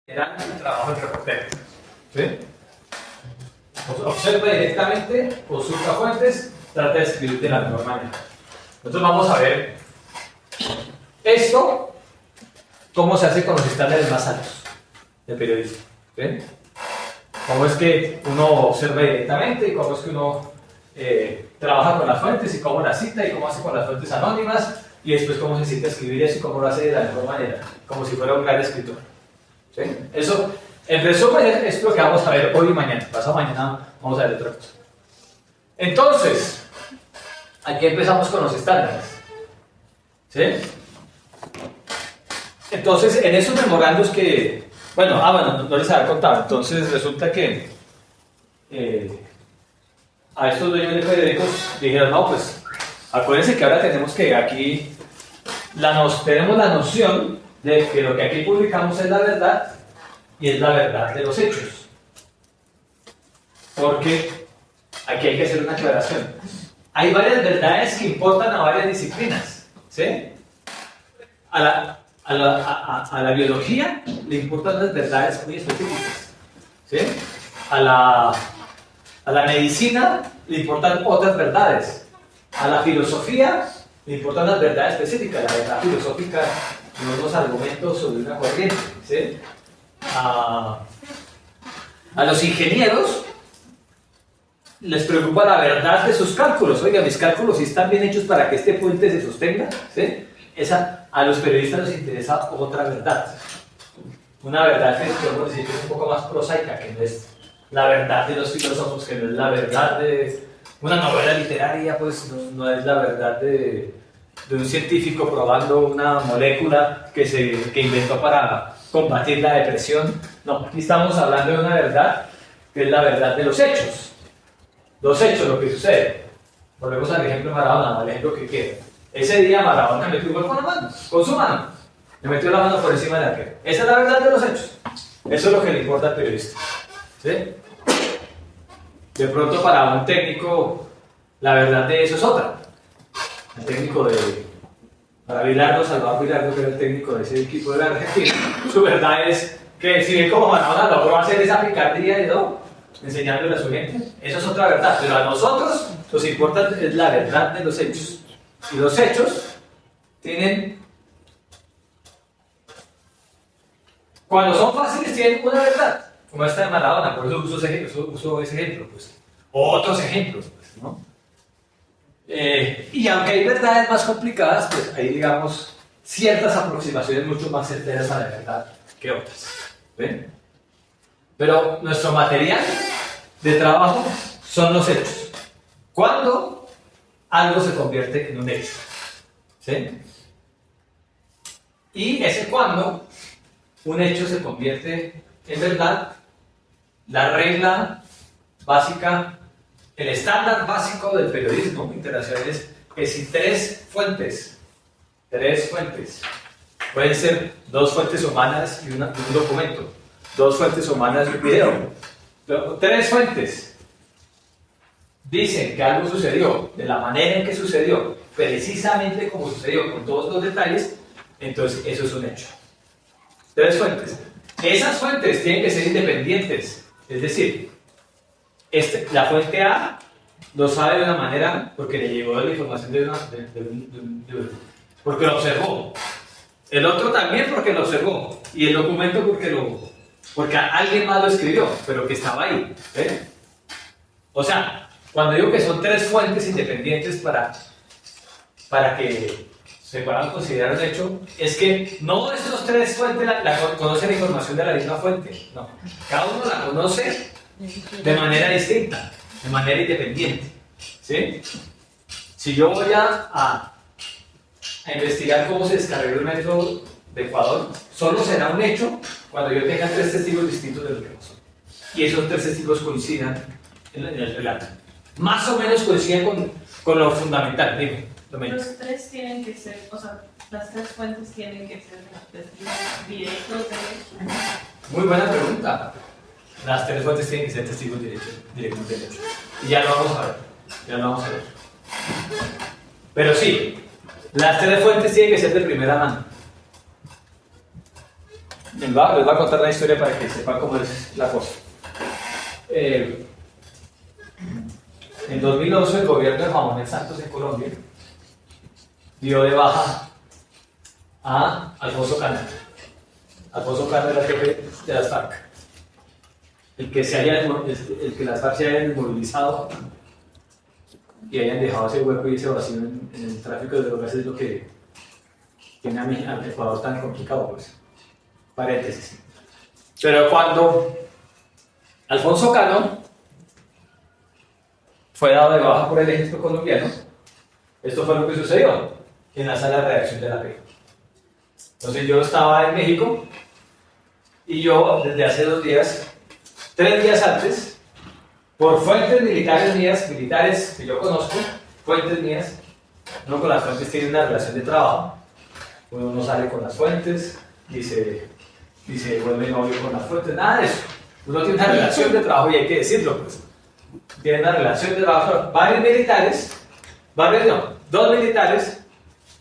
general el trabajo del reportero. ¿Sí? Observa directamente, consulta fuentes, trata de escribir de la mejor manera. Nosotros vamos a ver esto, cómo se hace con los estándares más altos del periodismo. ¿Sí? Cómo es que uno observa directamente y cómo es que uno trabaja con las fuentes y cómo las cita y cómo hace con las fuentes anónimas y después cómo se cita escribir eso y cómo lo hace de la mejor manera, como si fuera un gran escritor. ¿Sí? Eso, en resumen, es lo que vamos a ver hoy y mañana. Pasado mañana vamos a ver otra cosa. Entonces, aquí empezamos con los estándares. ¿Sí? Entonces, en esos memorandos que... Bueno, no les había contado. Entonces, resulta que a estos dueños de periódicos dijeron, no, pues, acuérdense que ahora tenemos que aquí... tenemos la noción de que lo que aquí publicamos es la verdad y es la verdad de los hechos. Porque aquí hay que hacer una aclaración. Hay varias verdades que importan a varias disciplinas. ¿Sí? A la biología le importan las verdades muy específicas. ¿Sí? A la medicina le importan otras verdades. A la filosofía le importan las verdades específicas. La verdad filosófica son los argumentos sobre una corriente. ¿Sí? A los ingenieros les preocupa la verdad de sus cálculos. Oiga, mis cálculos sí están bien hechos para que este puente se sostenga. ¿Sí? A los periodistas les interesa otra verdad. Una verdad que podemos decir que es un poco más prosaica, que no es la verdad de los filósofos, que no es la verdad de una novela literaria, pues no es la verdad de un científico probando una molécula que inventó para combatir la depresión. No, aquí estamos hablando de una verdad que es la verdad de los hechos. Los hechos, lo que sucede. Volvemos al ejemplo de Maradona, al ejemplo que queda. Ese día Maradona metió un gol con la mano, con su mano. Le metió la mano por encima del arquero. Esa es la verdad de los hechos. Eso es lo que le importa al periodista. ¿Sí? De pronto para un técnico, la verdad de eso es otra. El técnico para Bilardo, Salvador Bilardo, que era el técnico de ese equipo de la Argentina, su verdad es que si bien como Maradona logró hacer esa picardía de enseñándole a su gente, eso es otra verdad. Pero a nosotros nos importa es la verdad de los hechos. Y los hechos tienen, cuando son fáciles, tienen una verdad, como esta de Maradona, por eso uso ese ejemplo, pues, o otros ejemplos, pues, ¿no? Y aunque hay verdades más complicadas, pues hay, digamos, ciertas aproximaciones mucho más certeras a la verdad que otras. ¿Ven? Pero nuestro material de trabajo son los hechos. ¿Cuándo algo se convierte en un hecho? ¿Sí? Y ese cuando un hecho se convierte en verdad, la regla básica, el estándar básico del periodismo internacional es que si tres fuentes, pueden ser dos fuentes humanas y un documento, dos fuentes humanas y un video, pero tres fuentes dicen que algo sucedió de la manera en que sucedió, precisamente como sucedió, con todos los detalles, entonces eso es un hecho. Tres fuentes. Esas fuentes tienen que ser independientes, es decir, la fuente A lo sabe de una manera porque le llegó la información porque lo observó. El otro también porque lo observó. Y el documento porque alguien más lo escribió, pero que estaba ahí. ¿Eh? O sea, cuando digo que son tres fuentes independientes para que se puedan considerar un hecho, es que no estos tres fuentes conocen la información de la misma fuente. No. Cada uno la conoce de manera distinta, de manera independiente. ¿Sí? Si yo voy a investigar cómo se descargó el metro de Ecuador, solo será un hecho cuando yo tenga tres testigos distintos de lo que pasó. Y esos tres testigos coincidan en el relato. Más o menos coinciden con lo fundamental. Digo, los tres tienen que ser, o sea, las tres fuentes tienen que ser testigos directos de... Muy buena pregunta. Las tres fuentes tienen que ser testigos directos del hecho. Y ya lo vamos a ver. Pero sí, las tres fuentes tienen que ser de primera mano. les voy a contar la historia para que sepan cómo es la cosa. En 2011 el gobierno de Juan Manuel Santos en Colombia dio de baja a Alfonso Cano. Alfonso Cano era el jefe de las FARC. El que las FARC se hayan desmovilizado y hayan dejado ese hueco y ese vacío en el tráfico de drogas es lo que tiene al Ecuador tan complicado, pues. Paréntesis. Pero cuando Alfonso Cano fue dado de baja por el ejército colombiano, esto fue lo que sucedió en la sala de redacción de la P. Entonces yo estaba en México y yo desde hace 2 días, 3 días antes, por fuentes militares mías, militares que yo conozco, fuentes mías, uno con las fuentes tiene una relación de trabajo, uno no sale con las fuentes, dice vuelve novio con las fuentes, nada de eso. Uno tiene una relación de trabajo y hay que decirlo, pues. Tiene una relación de trabajo. Dos militares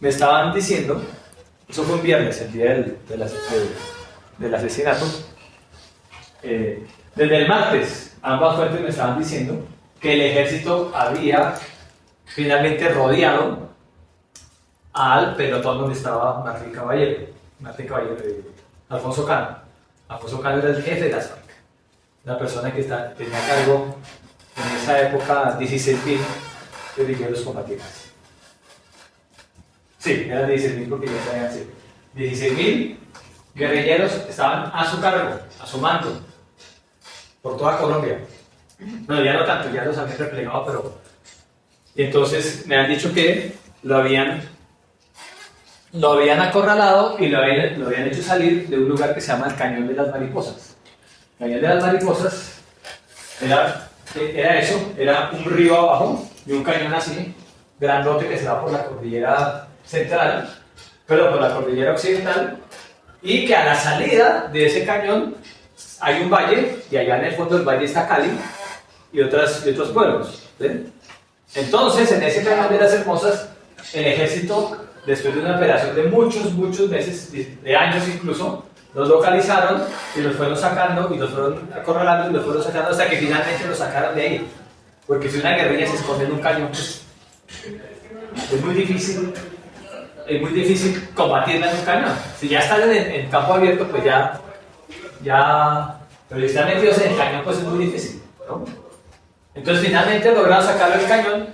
me estaban diciendo, eso fue un viernes, el día del asesinato. Desde el martes, ambas fuentes me estaban diciendo que el ejército había finalmente rodeado al pelotón donde estaba Martín Caballero, Alfonso Cano. Alfonso Cano era el jefe de las FARC, una persona que tenía a cargo en esa época 16.000 guerrilleros combatientes. Sí, eran 16.000 porque ya sabían así. 16.000 guerrilleros estaban a su cargo, a su mando, por toda Colombia. No, ya no tanto, ya los habían replegado, pero... Y entonces me han dicho que lo habían acorralado y lo habían hecho salir de un lugar que se llama el Cañón de las Mariposas. El Cañón de las Mariposas era eso, era un río abajo y un cañón así, grandote que se va por la cordillera central, pero por la cordillera occidental, y que a la salida de ese cañón hay un valle, y allá en el fondo del valle está Cali y otros pueblos. ¿Sí? Entonces, en ese Cañón de las Hermosas, el ejército, después de una operación de muchos meses, de años incluso, los localizaron y los fueron sacando y los fueron acorralando y los fueron sacando hasta que finalmente los sacaron de ahí. Porque si una guerrilla se esconde en un cañón, pues es muy difícil combatirla en un cañón. Si ya están en campo abierto, pues ya, pero si están metidos en el cañón, pues es muy difícil, ¿no? Entonces finalmente lograron sacarlo del cañón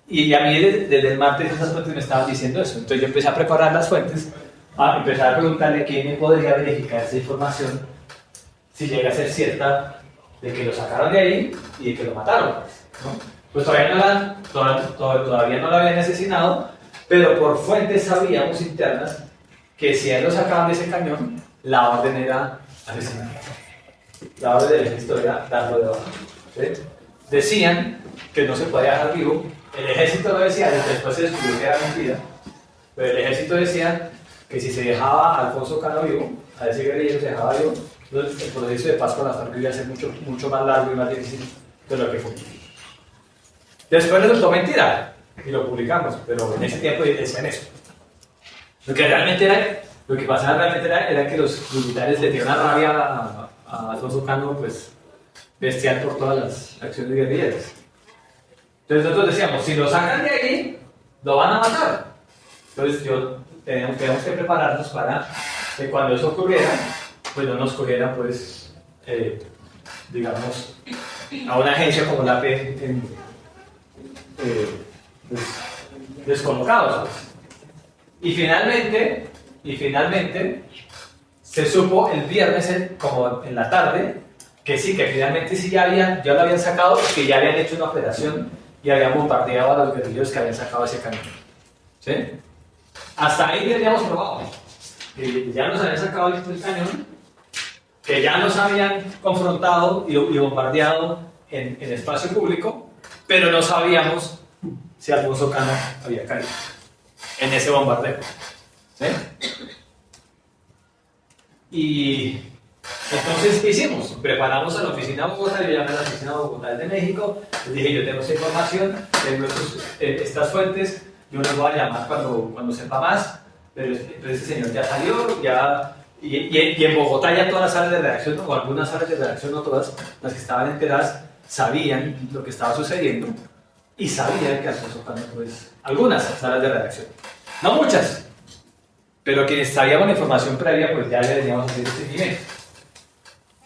y a mí desde el martes esas fuentes me estaban diciendo eso. Entonces yo empecé a preparar las fuentes, a empezar a preguntarle quién me podría verificar esa información si llega a ser cierta de que lo sacaron de ahí y de que lo mataron, ¿no? Pues todavía no lo habían asesinado, pero por fuentes sabíamos internas que si a él lo sacaban de ese cañón, la orden era asesinar. La orden del ejército era darlo de baja. ¿Sí? Decían que no se podía dejar vivo. El ejército lo decía, después se descubrió que era mentira, pero el ejército decía que si se dejaba a Alfonso Cano vivo, a ese guerrillero se dejaba vivo, entonces el proceso de paz con las FARC iba a ser mucho más largo y más difícil de lo que fue. Después resultó mentira y lo publicamos, pero en ese tiempo decían eso. Lo que pasaba realmente era que los militares le dieron una rabia a Alfonso Cano, pues bestial por todas las acciones guerrilleras. Entonces nosotros decíamos, si lo sacan de aquí, lo van a matar. Entonces tenemos que prepararnos para que cuando eso ocurriera, pues no nos cogiera, pues, digamos, a una agencia como la P pues, descolocados. Pues. Y finalmente se supo el viernes, como en la tarde, que sí, que finalmente sí ya lo habían sacado, que ya habían hecho una operación y habían bombardeado a los guerrilleros que habían sacado ese cañón. ¿Sí? Hasta ahí teníamos probado. Que ya nos habían sacado el cañón, que ya nos habían confrontado y bombardeado en espacio público, pero no sabíamos si Alfonso Cano había caído en ese bombardeo. ¿Sí? Y entonces, ¿qué hicimos? Preparamos a la oficina de Bogotá, yo llamé a la oficina de Bogotá de México, les dije, yo tengo esta información, tengo estas fuentes, yo les voy a llamar cuando sepa más, pero ese señor ya salió, ya Y en Bogotá ya todas las salas de redacción, o algunas salas de redacción, no todas, las que estaban enteradas, sabían lo que estaba sucediendo y sabían que Alfonso Cano, pues, algunas salas de redacción, no muchas, pero quienes sabíamos la información previa, pues ya le veníamos a hacer el seguimiento.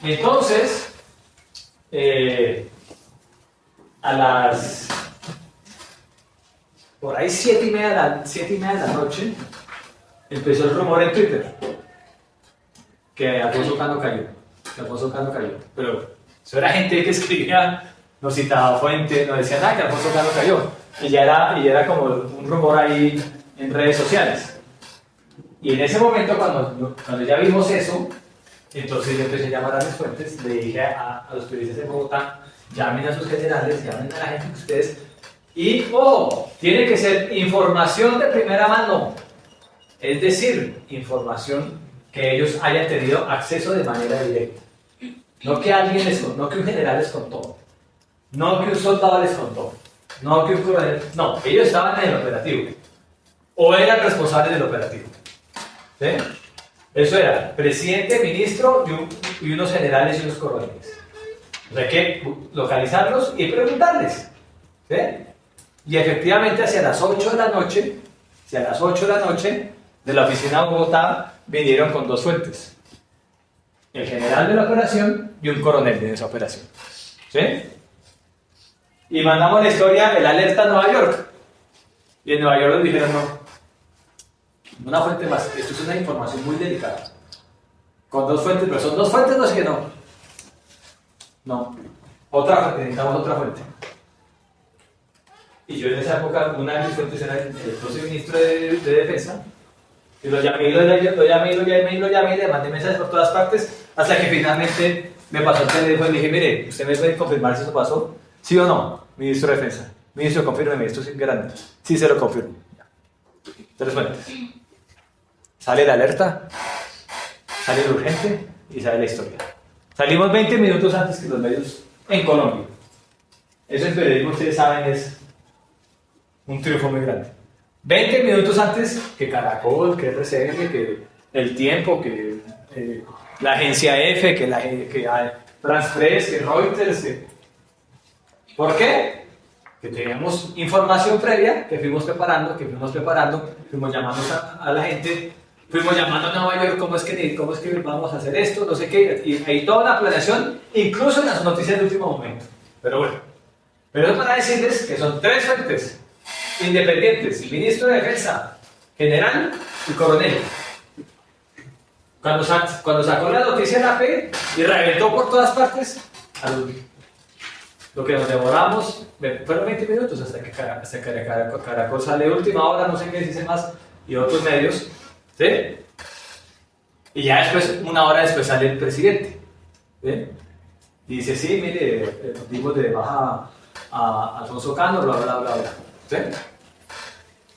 Entonces, a las por ahí 7:30 de la noche, empezó el rumor en Twitter que Alfonso Cano cayó. Pero eso era gente que escribía, nos citaba fuente, no decía nada que Alfonso Cano cayó. Y ya era como un rumor ahí en redes sociales. Y en ese momento, cuando ya vimos eso, entonces yo empecé a llamar a mis fuentes, le dije a los periodistas de Bogotá, llamen a sus generales, llamen a la gente que ustedes, y tiene que ser información de primera mano, es decir, información que ellos hayan tenido acceso de manera directa. No que un general les contó, no que un soldado les contó, no que un coronel, no, ellos estaban en el operativo, o eran responsables del operativo. ¿Sí? Eso era presidente, ministro y unos generales y unos coroneles. O sea, hay que localizarlos y preguntarles. ¿Sí? Y efectivamente hacia las 8 de la noche, de la oficina de Bogotá vinieron con 2 fuentes. El general de la operación y un coronel de esa operación. ¿Sí? Y mandamos la historia, el alerta a Nueva York. Y en Nueva York nos dijeron no. Una fuente más, esto es una información muy delicada. Con 2 fuentes, pero son 2 fuentes, no sé qué no. No. Otra fuente, necesitamos otra fuente. Y yo en esa época, una de mis fuentes era el entonces ministro de Defensa. Y lo llamé, y le mandé mensajes por todas partes, hasta que finalmente me pasó el teléfono y le dije, mire, ¿usted me puede confirmar si eso pasó? ¿Sí o no? Ministro de Defensa. Ministro, confírmeme, esto es grande. Sí, se lo confirmo. 3 fuentes. Sale la alerta, sale el urgente y sale la historia. Salimos 20 minutos antes que los medios en Colombia. Eso en periodismo, ustedes saben, es un triunfo muy grande. 20 minutos antes que Caracol, que RCN, que El Tiempo, que la agencia F, que France Press, que Reuters. ¿Por qué? Que teníamos información previa, que fuimos preparando, fuimos llamando a la gente, fuimos llamando a Nueva York, cómo es que vamos a hacer esto, no sé qué, y hay toda una planeación, incluso en las noticias de último momento. Pero bueno, pero es para decirles que son 3 fuentes independientes, ministro de Defensa, general y coronel. Cuando sacó la noticia en la AP y reventó por todas partes, lo que nos demoramos fueron 20 minutos hasta que Caracol sale última hora, no sé qué dice más, y otros medios, ¿sí? Y ya después, una hora después sale el presidente, ¿sí? Y dice, sí, mire, dimos de baja a Alfonso Cano, bla, bla, bla, bla, ¿sí?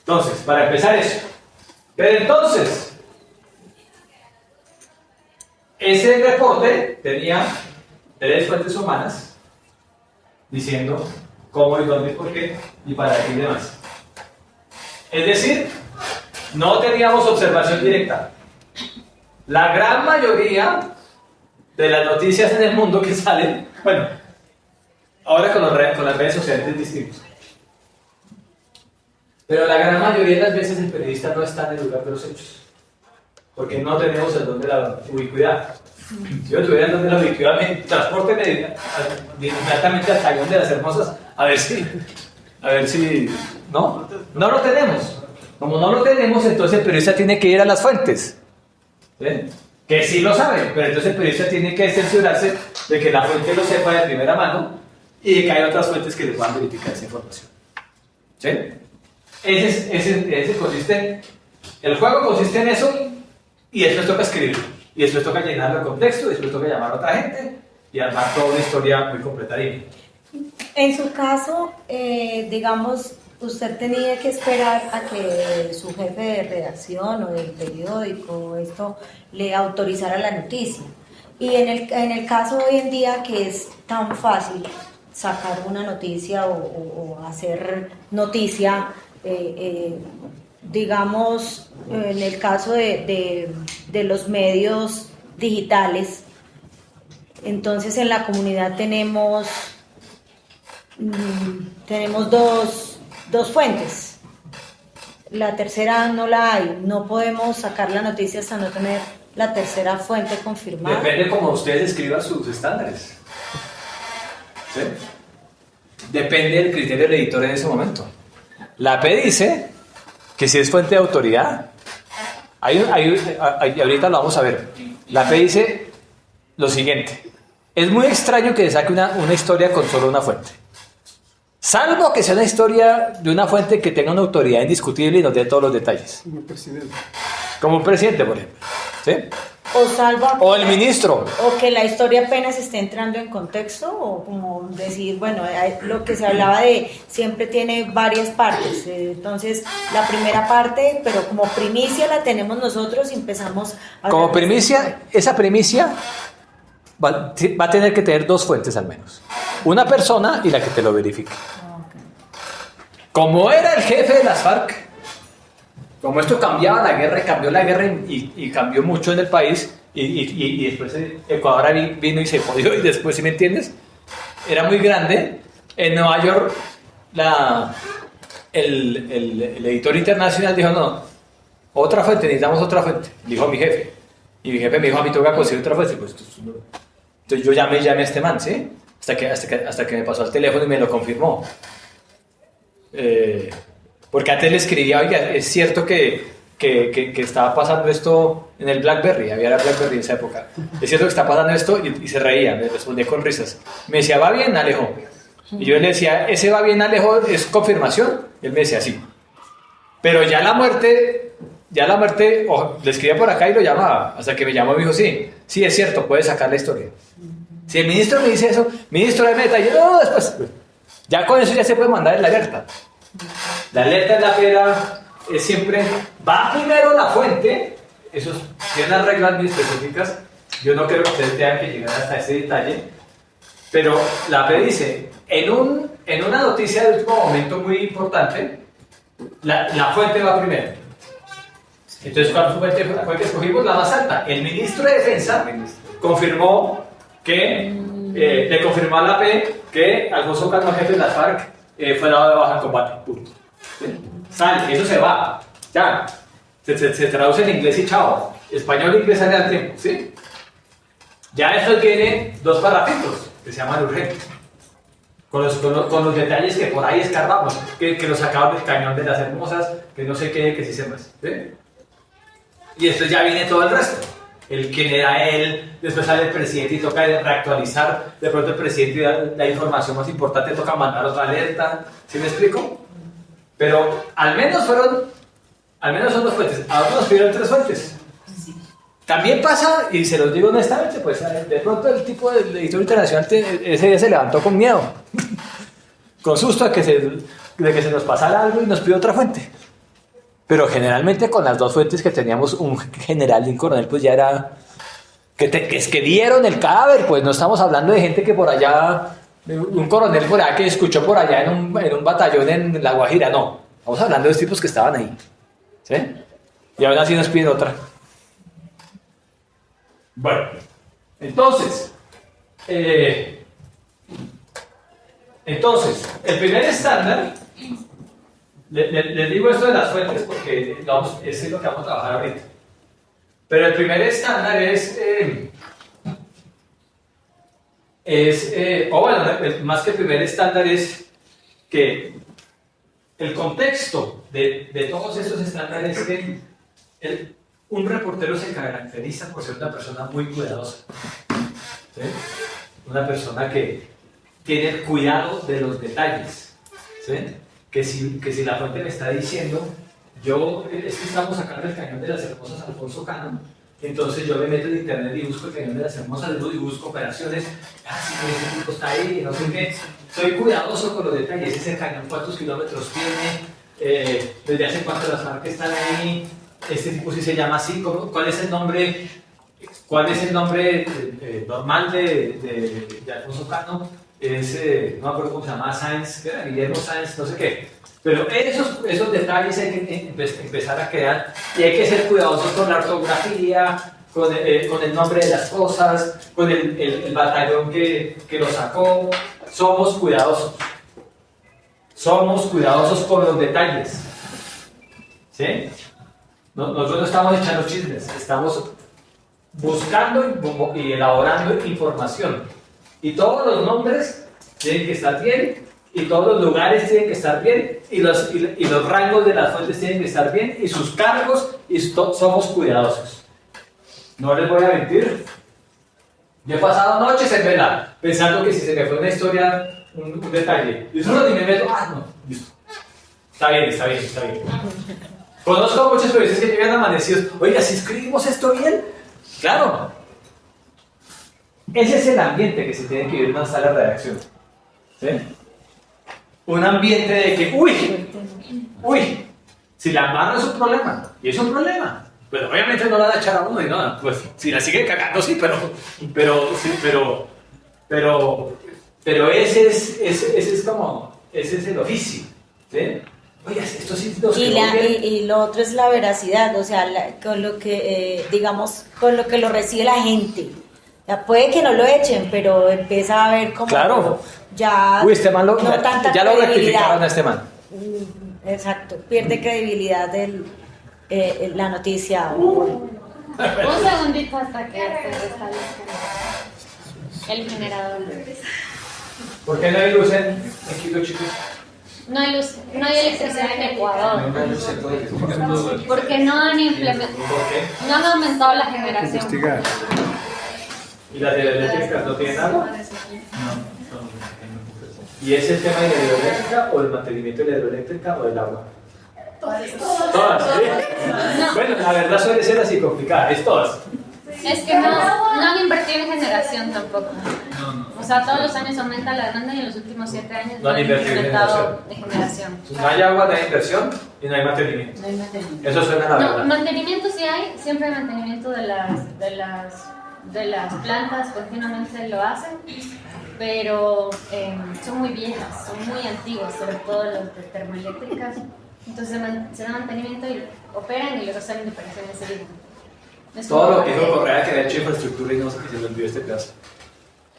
Entonces, para empezar eso. Pero entonces, ese reporte tenía 3 fuentes humanas diciendo cómo y dónde, por qué y para qué y demás. Es decir, no teníamos observación directa. La gran mayoría de las noticias en el mundo que salen, bueno, ahora con las redes sociales es distinto. Pero la gran mayoría de las veces el periodista no está en el lugar de los hechos. Porque no tenemos el don de la ubicuidad. Si yo tuviera el don de la ubicuidad, me transporte inmediatamente al Callón de las Hermosas a ver si... ¿No? No lo tenemos. Como no lo tenemos, entonces el periodista tiene que ir a las fuentes. ¿Sí? Que sí lo saben, pero entonces el periodista tiene que cerciorarse de que la fuente lo sepa de primera mano y de que hay otras fuentes que le puedan verificar esa información. ¿Sí? Ese consiste, el juego consiste en eso, y después toca escribirlo, y después toca llenarlo de contexto, y después toca llamar a otra gente y armar toda una historia muy completa de En su caso, digamos, usted tenía que esperar a que su jefe de redacción o del periódico esto le autorizara la noticia. Y en el caso hoy en día que es tan fácil sacar una noticia o hacer noticia, digamos, en el caso de de los medios digitales. Entonces en la comunidad tenemos dos fuentes. La tercera no la hay. No podemos sacar la noticia hasta no tener la tercera fuente confirmada. Depende cómo ustedes escriban sus estándares. ¿Sí? Depende del criterio del editor en ese momento. La AP dice que si es fuente de autoridad, ahorita lo vamos a ver. La AP dice lo siguiente: es muy extraño que se saque una historia con solo una fuente. Salvo que sea una historia de una fuente que tenga una autoridad indiscutible y nos dé todos los detalles. Como presidente. Como un presidente, por ejemplo. ¿Sí? O el ministro. O que la historia apenas esté entrando en contexto, o como decir, bueno, lo que se hablaba de siempre tiene varias partes. Entonces, la primera parte, pero como primicia la tenemos nosotros y empezamos a... Como primicia, esa primicia va a tener que tener dos fuentes al menos. Una persona y la que te lo verifique. Como era el jefe de las FARC, como esto cambió la guerra y cambió mucho en el país, y después Ecuador vino y se jodió, y después, ¿sí me entiendes? Era muy grande. En Nueva York, el editor internacional dijo, no, otra fuente, necesitamos otra fuente, dijo mi jefe. Y mi jefe me dijo, a mí tengo que conseguir otra fuente. Pues, entonces yo llamé a este man, ¿sí? Hasta que me pasó al teléfono y me lo confirmó. Porque antes le escribía, oiga, es cierto que estaba pasando esto en el BlackBerry, había la BlackBerry en esa época. Es cierto que está pasando esto, y se reía, me respondía con risas. Me decía, ¿va bien, Alejo? Y yo le decía, ¿ese va bien, Alejo, es confirmación? Y él me decía, sí. Pero ya la muerte, le escribía por acá y lo llamaba, hasta que me llamó y me dijo, sí, es cierto, puedes sacar la historia. Si el ministro me dice eso, ministro de meta, yo no, después, ya con eso ya se puede mandar la alerta. La alerta en la pera es siempre, va primero la fuente, eso tiene unas reglas muy específicas, yo no creo que ustedes tengan que llegar hasta ese detalle, pero la AP dice, en una noticia de último momento muy importante, la fuente va primero. Entonces, ¿cuál fuente fue que escogimos? La más alta. El ministro de Defensa confirmó que, le confirmó a la AP que Alfonso Cano, jefe de las FARC, fue dado de baja en combate. Punto. Sale, eso se va. Ya. Se traduce en inglés y chao. Español e inglés sale al tiempo. ¿Sí? Ya eso tiene dos parrafitos que se llaman urgentes. Con los detalles que por ahí escarbamos. Que lo sacaban del cañón de las hermosas, que no sé qué, que sí se más. ¿Sí? Y después ya viene todo el resto. Quién era él, después sale el presidente y toca reactualizar. De pronto el presidente da la información más importante, toca mandar otra alerta. ¿Sí me explico? Pero al menos son dos fuentes. Ahora nos pidieron tres fuentes. También pasa, y se los digo honestamente, pues de pronto el tipo de editor internacional ese día se levantó con miedo, con susto de que se nos pasara algo y nos pidió otra fuente. Pero generalmente con las dos fuentes que teníamos, un general y un coronel, pues ya era es que dieron el cadáver, pues no estamos hablando de gente que por allá, un coronel por allá que escuchó por allá en un batallón en La Guajira, no, estamos hablando de los tipos que estaban ahí, ¿sí? Y aún así nos piden otra. Bueno, entonces, el primer estándar, les digo esto de las fuentes porque es lo que vamos a trabajar ahorita. Pero el primer estándar más que el primer estándar es que el contexto de todos estos estándares es que un reportero se caracteriza por ser una persona muy cuidadosa, ¿sí? Una persona que tiene el cuidado de los detalles, ¿sí? Que si la fuente me está diciendo, es que estamos sacando el cañón de las hermosas Alfonso Cano, entonces yo me meto en internet y busco el cañón de las hermosas y busco operaciones, sí, ese tipo está ahí, no sé qué, soy cuidadoso con los detalles, ese cañón cuántos kilómetros tiene, desde hace cuánto las marcas están ahí, este tipo sí se llama así, ¿cuál es el nombre normal de Alfonso Cano? No me acuerdo cómo se llama, Sáenz, ¿qué era? Guillermo Sáenz, no sé qué. Pero esos detalles hay que empezar a crear y hay que ser cuidadosos con la ortografía, con el nombre de las cosas, con el batallón que lo sacó. Somos cuidadosos. Somos cuidadosos con los detalles. ¿Sí? Nosotros no estamos echando chismes, estamos buscando y elaborando información. Y todos los nombres tienen que estar bien, y todos los lugares tienen que estar bien, y los rangos de las fuentes tienen que estar bien, y sus cargos, y somos cuidadosos. No les voy a mentir. Yo he pasado noches en vela, pensando que si se me fue una historia, un detalle, y solo ni me meto, no, listo. Está bien. Conozco muchos periodistas que llegan amanecidos, oiga, si escribimos esto bien, claro. Ese es el ambiente que se tiene que vivir en una sala de redacción. ¿Sí? Un ambiente de que, uy, si la embarro es un problema, y es un problema. Pero obviamente no la va a echar a uno y no, pues si la sigue cagando, sí, pero ese es el oficio. ¿Sí? Oye, esto sí lo y lo otro es la veracidad, o sea, con lo que, digamos, con lo que lo recibe la gente. O sea, puede que no lo echen, pero empieza a ver como claro. Ya este man no tanta ya lo credibilidad. rectificaron a este man. Exacto, pierde credibilidad la noticia. Un segundito hasta que se restablezca el generador. ¿Por qué no hay luz en Quito, chicos? No hay luz, no hay electricidad en Ecuador. No hay luz en todo el Porque no han implementado, ¿Por qué? no han aumentado la generación. ¿Y las hidroeléctricas no tienen agua? ¿Y es el tema de la hidroeléctrica o el mantenimiento de la hidroeléctrica o del agua? Todas, ¿sí? No. Bueno, la verdad suele ser así complicada, es todas. Es que no han invertido en generación tampoco. O sea, todos los años aumenta la demanda y en los últimos 7 años No han invertido en implementado de generación. No hay agua, no hay inversión y no hay mantenimiento. No hay mantenimiento. Eso suena a la No, verdad. mantenimiento sí hay, siempre hay mantenimiento de las plantas, continuamente lo hacen, pero son muy viejas, son muy antiguas, sobre todo las de termoeléctricas. Entonces se da mantenimiento y operan y luego salen de operaciones y se viven. Todo lo que dijo Correa que había hecho infraestructura y no sé qué se le olvidó este pedazo.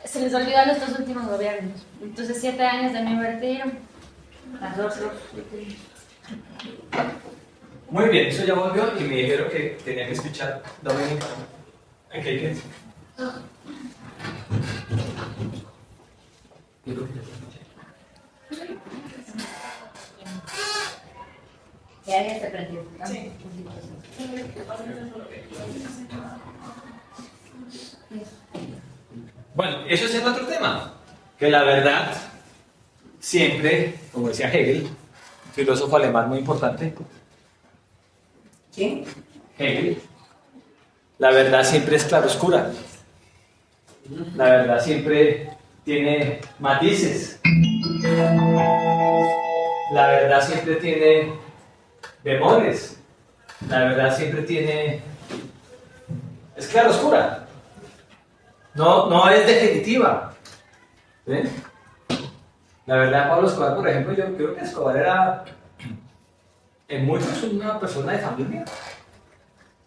Se les olvidó a los 2 últimos gobiernos. Entonces 7 años de no invertir. Las dos. Muy bien, eso ya volvió y me dijeron que tenía que escuchar Dominica. ¿Qué? Ya se prendió. Sí. Bueno, eso es el otro tema. Que la verdad, siempre, como decía Hegel, un filósofo alemán muy importante. ¿Quién? Hegel. La verdad siempre es claroscura. La verdad siempre tiene matices. La verdad siempre tiene bemoles. La verdad siempre tiene... Es claroscura. No es definitiva. ¿Sí? La verdad, Pablo Escobar, por ejemplo, yo creo que Escobar era en muchos una persona de familia.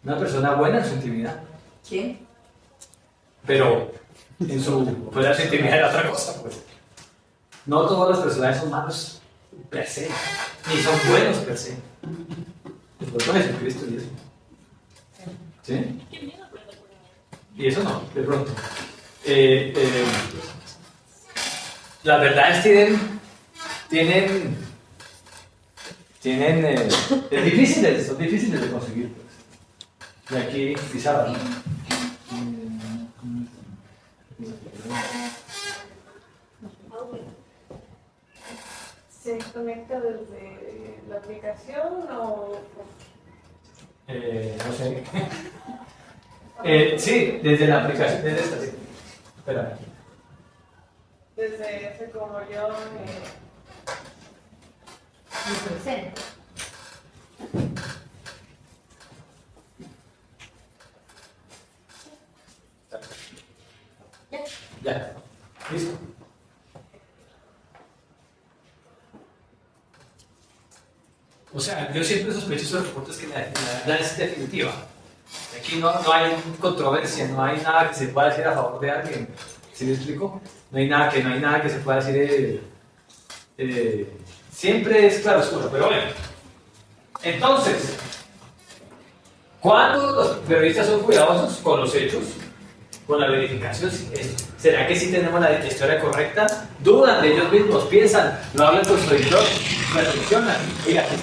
Una persona buena en su intimidad. ¿Quién? Pero en fuera de su intimidad era otra cosa, pues. No todos los personajes son malos per se, ni son buenos per se. El cuerpo de Jesucristo y eso. ¿Sí? Y eso no, de pronto. Las verdades tienen son difíciles de conseguir, pues. Y aquí, Pizarra. ¿Se conecta desde la aplicación o...? No sé. Sí, desde la aplicación, desde esta, sí. Espera. Desde ese como yo... Ya. Listo. O sea, yo siempre sospecho esos reportes que la verdad es definitiva. Aquí no hay controversia, no hay nada que se pueda decir a favor de alguien. ¿Sí me explico? No hay nada que se pueda decir. Siempre es claroscuro, pero bueno. Entonces, ¿cuándo los periodistas son cuidadosos con los hechos? Con la verificación. ¿Será que sí tenemos la historia correcta? Dudan de ellos mismos, piensan, lo hablan con su editor, reflexionan. Oiga, aquí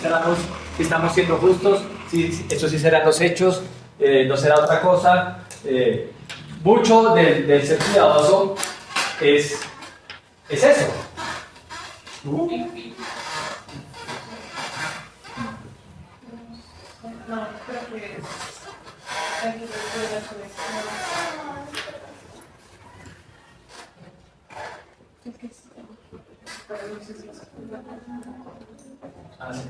estamos siendo justos, sí, estos sí serán los hechos, no será otra cosa. Mucho del ser cuidadoso es eso. No, creo que hay que ver la conexión. Es que sí, pero no sé si es Ah, sí.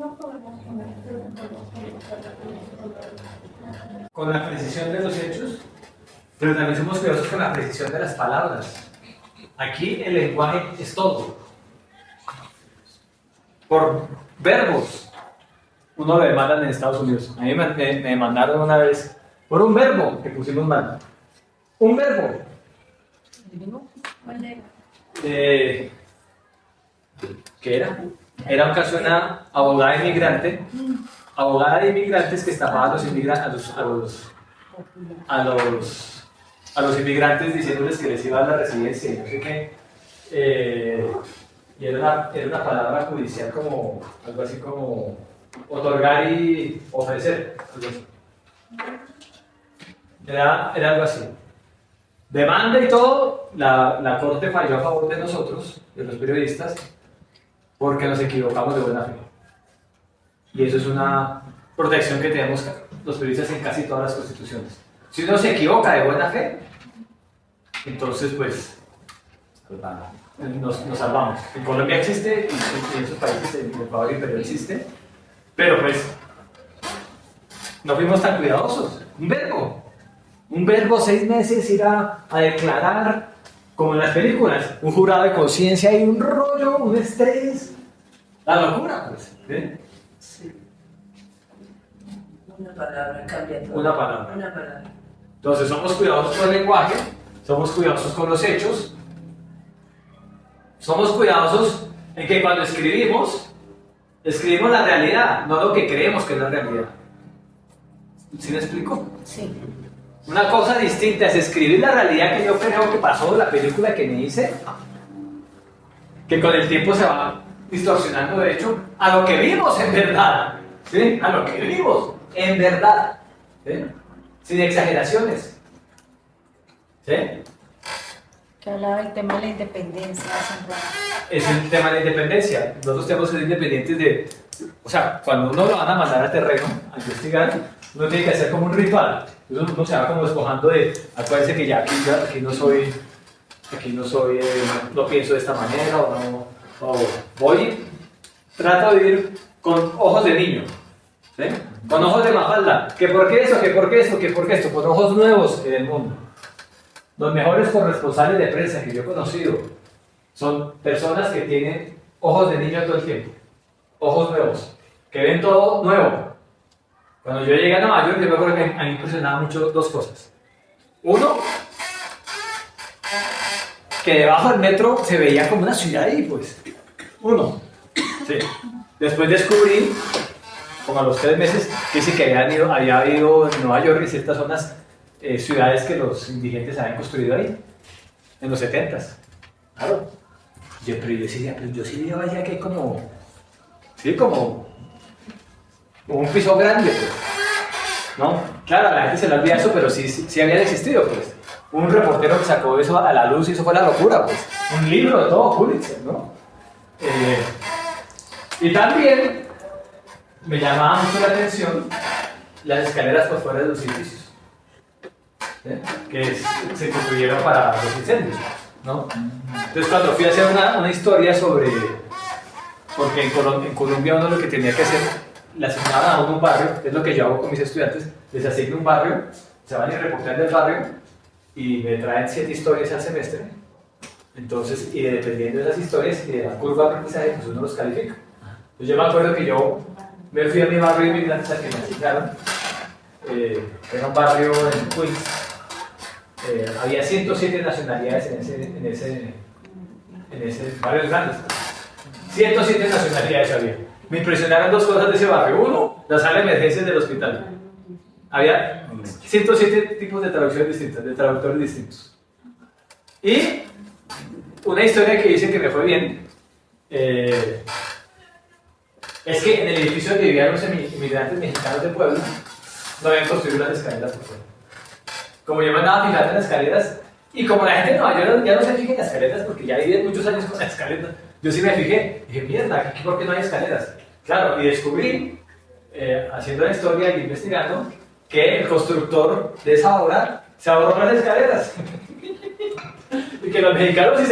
no podemos poner Con la precisión de los hechos, pero también somos cuidadosos con la precisión de las palabras. Aquí el lenguaje es todo. Por verbos, uno lo demandan en Estados Unidos. A mí me demandaron una vez por un verbo que pusimos mal. Un verbo. ¿Qué era? Era un caso de una abogada inmigrante, abogada de inmigrantes que estafaba a los inmigrantes, a los inmigrantes diciéndoles que les iba a dar la residencia y no sé qué. Y era una palabra judicial como algo así como otorgar y ofrecer. Algo así. Era algo así. Demanda y todo, la corte falló a favor de nosotros, de los periodistas, porque nos equivocamos de buena fe. Y eso es una protección que tenemos los periodistas en casi todas las constituciones. Si uno se equivoca de buena fe, entonces pues nos salvamos. En Colombia existe, y en esos países, en Ecuador y Perú existe, pero pues no fuimos tan cuidadosos. Un verbo 6 meses ir a declarar, como en las películas, un jurado de conciencia y un rollo, un estrés. La locura, pues. ¿Sí? Sí. Una palabra cambia todo. Una palabra. Una palabra. Entonces somos cuidadosos con el lenguaje, somos cuidadosos con los hechos, somos cuidadosos en que cuando escribimos la realidad, no lo que creemos que es la realidad. ¿Sí me explico? Sí. Una cosa distinta es escribir la realidad que yo creo que pasó, la película que me hice, que con el tiempo se va distorsionando, de hecho, a lo que vimos en verdad. ¿Sí? A lo que vimos en verdad. ¿Sí? Sin exageraciones. ¿Sí? Que hablaba del tema de la independencia hace un rato. Es el tema de la independencia. Nosotros tenemos que ser independientes de... O sea, cuando uno lo van a mandar al terreno a investigar, uno tiene que hacer como un ritual. Entonces uno se va como despojando de... Acuérdense que ya aquí no soy... no pienso de esta manera o voy... Trato de vivir con ojos de niño. ¿Sí? Con ojos de Mafalda. ¿Que por qué eso? ¿Que por qué esto? ¿Que por qué esto? Con ojos nuevos en el mundo. Los mejores corresponsales de prensa que yo he conocido son personas que tienen ojos de niño todo el tiempo. Ojos nuevos. Que ven todo nuevo. Cuando yo llegué a Nueva York, yo me acuerdo que a mí me impresionaban mucho dos cosas. Uno, que debajo del metro se veía como una ciudad ahí, pues. Uno. Sí. Después descubrí, como a los 3 meses, que sí que había habido en Nueva York y ciertas zonas, ciudades que los indigentes habían construido ahí, en los 70s. Claro. Pero yo sí veo allá que hay como, sí, como un piso grande, pues. ¿No? Claro, a la gente se le olvida eso, pero sí habían existido, pues. Un reportero que sacó eso a la luz y eso fue la locura, pues. Un libro de todo Pulitzer, ¿no? Y también me llamaba mucho la atención las escaleras por fuera de los edificios, ¿sí? Que se construyeron para los incendios, ¿no? Entonces cuando fui a hacer una historia sobre, porque en Colombia uno lo que tenía que hacer le asignaban a uno un barrio, es lo que yo hago con mis estudiantes, les asigno un barrio, se van y reportean del barrio y me traen 7 historias al semestre. Entonces, y dependiendo de las historias y de la curva de aprendizaje, pues uno los califica. Entonces yo me acuerdo que yo me fui a mi barrio de inmigrantes al que me asignaron. Era un barrio en Queens. Había 107 nacionalidades en ese barrio grande. 107 nacionalidades había. Me impresionaron 2 cosas de ese barrio. Uno, la sala de emergencias del hospital. Había 107 tipos de traducciones distintas, de traductores distintos. Y una historia que dice que me fue bien es que en el edificio donde vivían los inmigrantes mexicanos de Puebla no habían construido las escaleras por fuera. Como yo me andaba fijando en las escaleras, y como la gente de Nueva York ya no se fija en las escaleras porque ya viven muchos años con las escaleras, yo sí me fijé, dije, mierda, ¿aquí por qué no hay escaleras? Claro, y descubrí, haciendo la historia y investigando, que el constructor de esa obra se ahorró las escaleras. Y que los mexicanos, si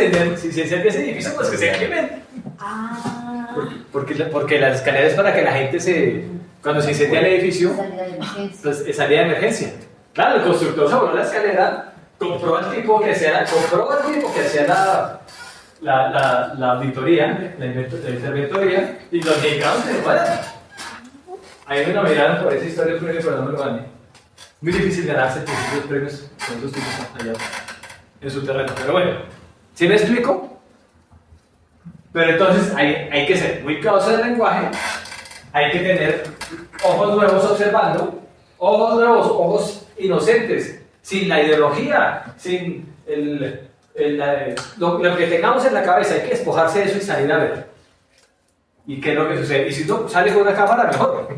se incendia ese edificio, pues que se quemen. Porque las escaleras es para que la gente cuando se incendia el edificio, pues es salida de emergencia. Claro, el constructor se ahorró la escalera, compró al tipo que hacía la auditoría, la interventoría, y los mexicanos se lo paran. Ahí me nominaron por esa historia del premio, pero no me lo gané. Muy difícil ganarse los premios con esos tipos allá en su terreno. Pero bueno, ¿sí me explico? Pero entonces hay que ser muy causa del lenguaje, hay que tener ojos nuevos observando, ojos nuevos, ojos inocentes, sin la ideología, sin lo que tengamos en la cabeza, hay que despojarse de eso y salir a ver. ¿Y qué es lo que sucede? Y si no sale con una cámara, mejor.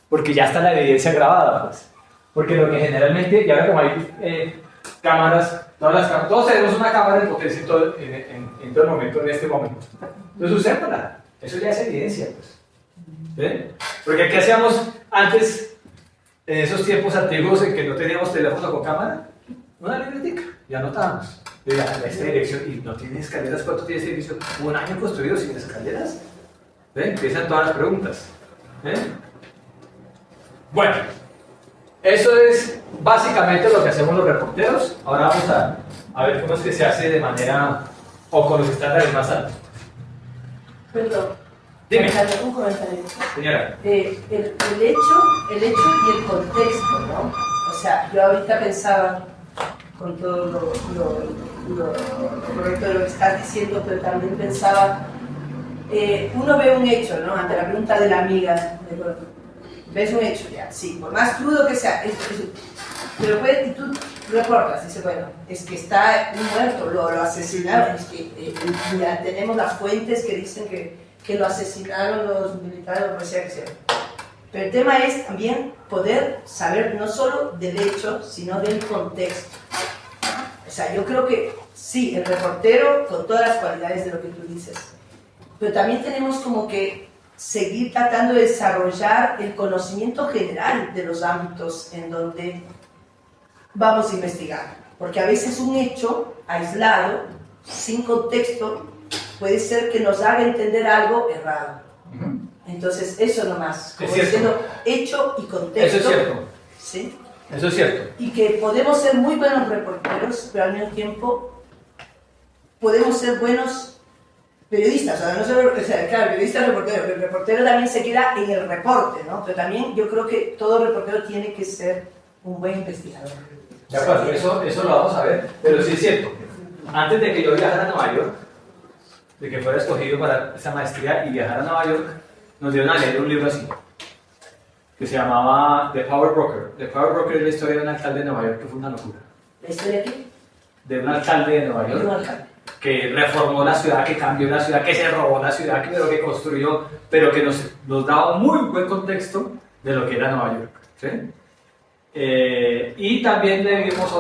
Porque ya está la evidencia grabada. Pues. Porque lo que generalmente, y ahora como hay cámaras, todos tenemos una cámara en potencia en todo el momento, en este momento. Entonces usémosla. Eso ya es evidencia. Pues. ¿Ven? Porque ¿qué hacíamos antes, en esos tiempos antiguos en que no teníamos teléfono con cámara? Una libretica, ya anotábamos. Esta dirección, y no tiene escaleras. ¿Cuánto tiene este edificio? ¿Un año construido sin escaleras? ¿Ven? Empiezan todas las preguntas. Bueno, eso es básicamente lo que hacemos los reporteros. Ahora vamos a ver cómo es que se hace de manera o con los estándares más altos. Perdón. Dime. Un comentario. Señora. El hecho y el contexto, ¿no? O sea, yo ahorita pensaba con todo lo correcto de lo que estás diciendo, pero también pensaba, uno ve un hecho, ¿no? Ante la pregunta de la amiga, ves un hecho ya, sí, por más crudo que sea, pero y tú reportas, dices, bueno, es que está un muerto, lo asesinaron, es que ya tenemos las fuentes que dicen que lo asesinaron los militares, o lo que sea que sea. Pero el tema es también poder saber no solo del hecho, sino del contexto. O sea, yo creo que sí, el reportero, con todas las cualidades de lo que tú dices, pero también tenemos como que seguir tratando de desarrollar el conocimiento general de los ámbitos en donde vamos a investigar. Porque a veces un hecho aislado, sin contexto, puede ser que nos haga entender algo errado. Entonces, eso nomás, como diciendo hecho y contexto. Eso es cierto. ¿Sí? Eso es cierto. Y que podemos ser muy buenos reporteros, pero al mismo tiempo podemos ser buenos periodistas. O sea, claro, periodista es reportero, pero el reportero también se queda en el reporte, ¿no? Pero también yo creo que todo reportero tiene que ser un buen investigador. De acuerdo, eso lo vamos a ver, pero sí es cierto. Antes de que yo viajara a Nueva York, de que fuera escogido para esa maestría y viajar a Nueva York, nos dieron a leer un libro así, que se llamaba The Power Broker. The Power Broker es la historia de un alcalde de Nueva York que fue una locura. ¿La historia aquí? De un alcalde de Nueva York que reformó la ciudad, que cambió la ciudad, que se robó la ciudad, que construyó, pero que nos daba un muy buen contexto de lo que era Nueva York. ¿Sí? Y también leímos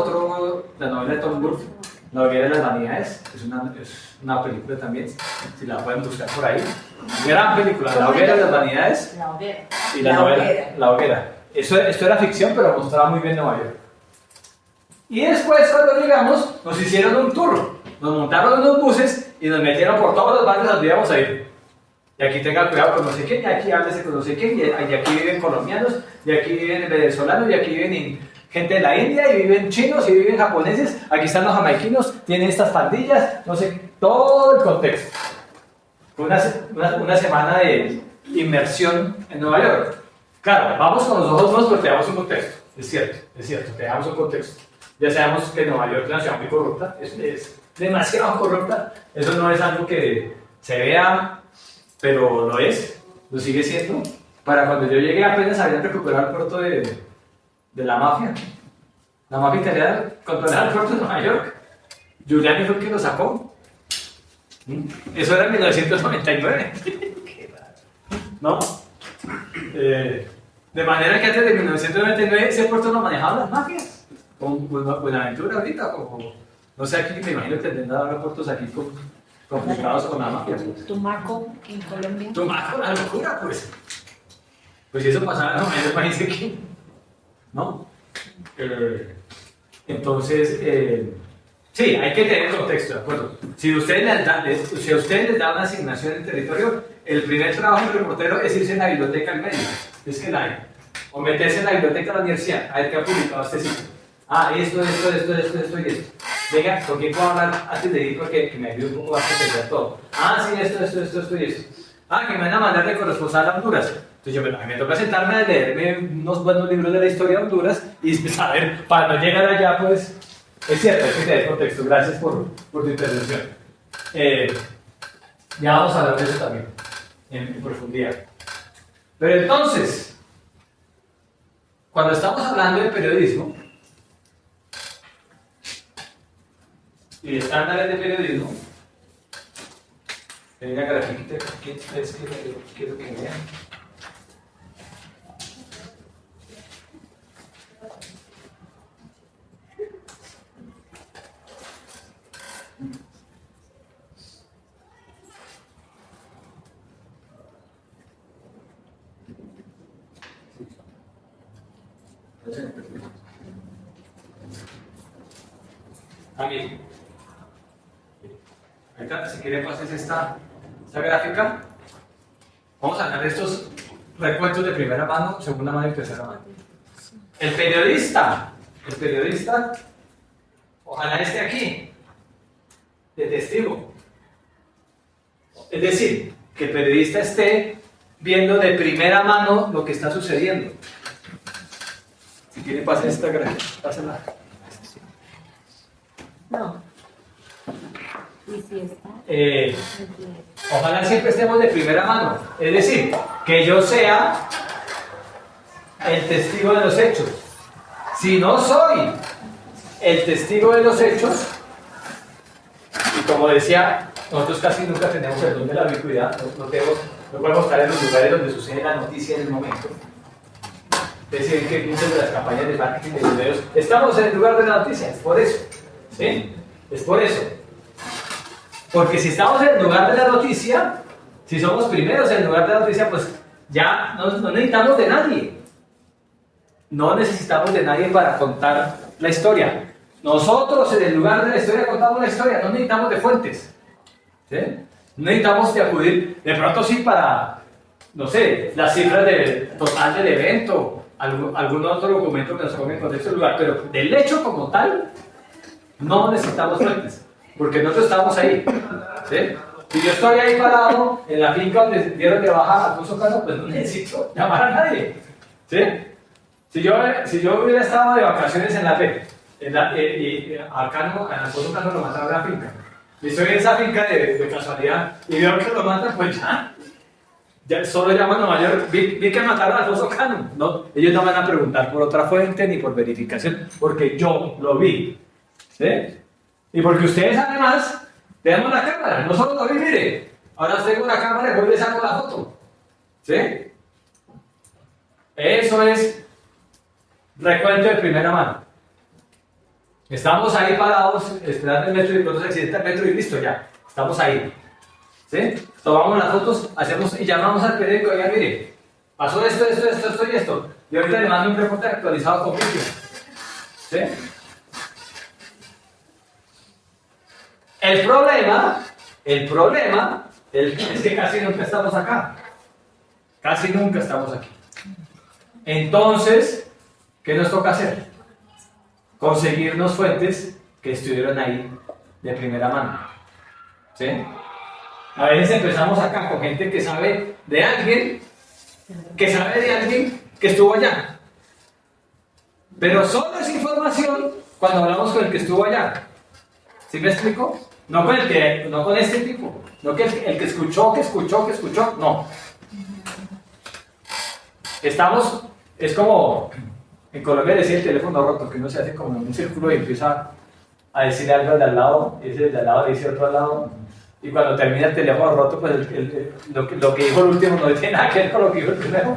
la novela de Tom Wolfe, La hoguera de las vanidades, es una película también, si la pueden buscar por ahí. Gran película, La hoguera de las vanidades. La hoguera. Y la novela, La hoguera. Esto era ficción, pero mostraba muy bien Nueva York. Y después, cuando llegamos, nos hicieron un tour. Nos montaron en unos buses y nos metieron por todos los barrios donde íbamos a ir. Y aquí tenga cuidado con no sé quién, y aquí háblese con no sé quién, y aquí viven colombianos, y aquí viven venezolanos, y aquí viven gente de la India, y viven chinos, y viven japoneses, aquí están los jamaiquinos, tienen estas pandillas, no sé, todo el contexto. Una semana de inmersión en Nueva York. Claro, vamos con los ojos nuevos porque te damos un contexto, es cierto, te damos un contexto. Ya sabemos que Nueva York es una ciudad muy corrupta, es demasiado corrupta, eso no es algo que se vea, pero lo sigue siendo. Para cuando yo llegué apenas habían recuperado el puerto de la mafia. La mafia italiana controlaba el puerto de Nueva York. Giuliani fue el que lo sacó. Eso era en 1999. ¿No? De manera que antes de 1999 ese puerto lo manejaban las mafias. Con Buenaventura ahorita, como no sé, aquí me imagino que tendrán ahora puertos aquí complicados con la mafia. Tumaco, en Colombia. Tumaco, una locura, pues. Pues si eso pasaba en el país de aquí, ¿no? Entonces, sí, hay que tener contexto, ¿de acuerdo? Si a ustedes les da una asignación en territorio, el primer trabajo del reportero es irse a la biblioteca al medio, es que la hay. O meterse en la biblioteca de la universidad, a ver qué ha publicado este sitio. Ah, esto y esto. Venga, ¿con quién puedo hablar antes de ir? Porque me ayude un poco más a entender todo. Ah, sí, esto y esto. Ah, que me van a mandar de corresponsal a Honduras. Entonces a mí me toca sentarme a leerme unos buenos libros de la historia de Honduras y saber, para no llegar allá, pues, es cierto, hay que tener contexto. Gracias por tu intervención. Ya vamos a hablar de eso también, en profundidad. Pero entonces, cuando estamos hablando de periodismo y de estándares de periodismo, hay una grafiquita aquí, es que quiero que vean. También. Ahorita, si quieren, pases esta gráfica. Vamos a hablar de estos recuentos de primera mano, segunda mano y tercera mano. El periodista, ojalá esté aquí, de testigo. Es decir, que el periodista esté viendo de primera mano lo que está sucediendo. Si quieren, pasen esta gráfica, pásenla. No. ¿Y si está? Ojalá siempre estemos de primera mano. Es decir, que yo sea el testigo de los hechos. Si no soy el testigo de los hechos, y como decía, nosotros casi nunca tenemos el don de la ubicuidad, no podemos estar en los lugares donde sucede la noticia en el momento. Es decir, que muchas de las campañas de marketing de videos, estamos en el lugar de la noticia, es por eso. ¿Sí? Es por eso. Porque si estamos en el lugar de la noticia, si somos primeros en el lugar de la noticia, pues ya no necesitamos de nadie. No necesitamos de nadie para contar la historia. Nosotros en el lugar de la historia contamos la historia, no necesitamos de fuentes. ¿Sí? No necesitamos de acudir, de pronto sí para, no sé, las cifras total del evento, algún otro documento que nos ponga en contexto del lugar, pero del hecho como tal, no necesitamos fuentes, porque nosotros estamos ahí. ¿Sí? Si yo estoy ahí parado en la finca donde dieron de baja a Alfonso Cano, pues no necesito llamar a nadie. ¿Sí? Si yo hubiera estado de vacaciones en la FE, y a Alfonso Cano lo mataron en la finca, y estoy en esa finca de casualidad y veo que lo matan, pues ya solo llaman a Nueva York, vi que mataron a Alfonso Cano. No, ellos no van a preguntar por otra fuente ni por verificación, porque yo lo vi. ¿Sí? Y porque ustedes además tenemos la cámara, no solo lo vi, mire, ahora tengo una cámara y voy y le saco la foto. ¿Sí? Eso es recuento de primera mano. Estamos ahí parados, esperando el metro y pronto se accidenta el metro y listo, ya, estamos ahí. ¿Sí? Tomamos las fotos, hacemos y llamamos al periódico, ya mire, pasó esto y esto. Y ahorita le mando un reporte actualizado con vídeo. ¿Sí? El problema Es que casi nunca estamos acá. Casi nunca estamos aquí. Entonces, ¿qué nos toca hacer? Conseguirnos fuentes que estuvieron ahí de primera mano. ¿Sí? A veces empezamos acá con gente que sabe de alguien que estuvo allá. Pero solo es información cuando hablamos con el que estuvo allá. ¿Sí me explico? No con este tipo. No que el que escuchó, no. Es como en Colombia decía el teléfono roto, que uno se hace como en un círculo y empieza a decir algo al de al lado, y ese de al lado dice otro al lado, y cuando termina el teléfono roto, pues lo que dijo el último no tiene nada que ver con lo que dijo el primero.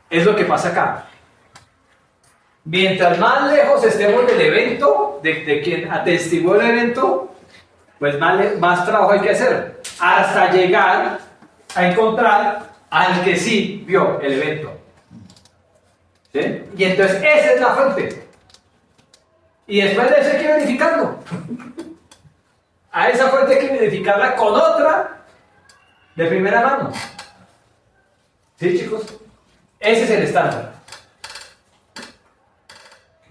Es lo que pasa acá. Mientras más lejos estemos del evento, de quien atestiguó el evento, pues más trabajo hay que hacer, hasta llegar a encontrar al que sí vio el evento. ¿Sí? Y entonces esa es la fuente. Y después de eso hay que verificarlo. A esa fuente hay que verificarla con otra de primera mano. ¿Sí, chicos? Ese es el estándar.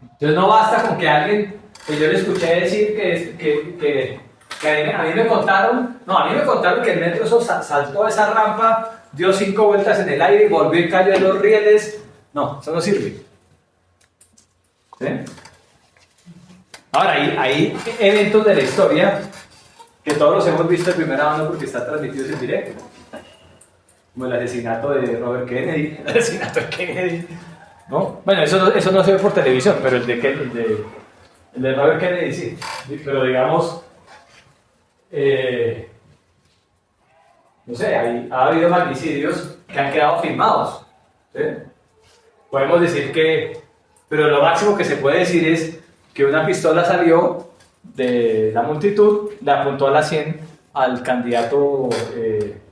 Entonces no basta con que alguien, que yo le escuché decir que a mí me contaron que el metro saltó esa rampa, dio 5 vueltas en el aire y volvió y cayó en los rieles. No, eso no sirve. ¿Sí? Ahora, hay eventos de la historia que todos los hemos visto de primera mano porque están transmitidos en directo. Como el asesinato de Robert Kennedy. El asesinato de Kennedy. ¿No? Bueno, eso no se ve por televisión, pero el de Robert Kennedy sí. Pero digamos, no sé, ha habido magnicidios que han quedado filmados. ¿Sí? Podemos decir pero lo máximo que se puede decir es que una pistola salió de la multitud, le apuntó a la 100 al candidato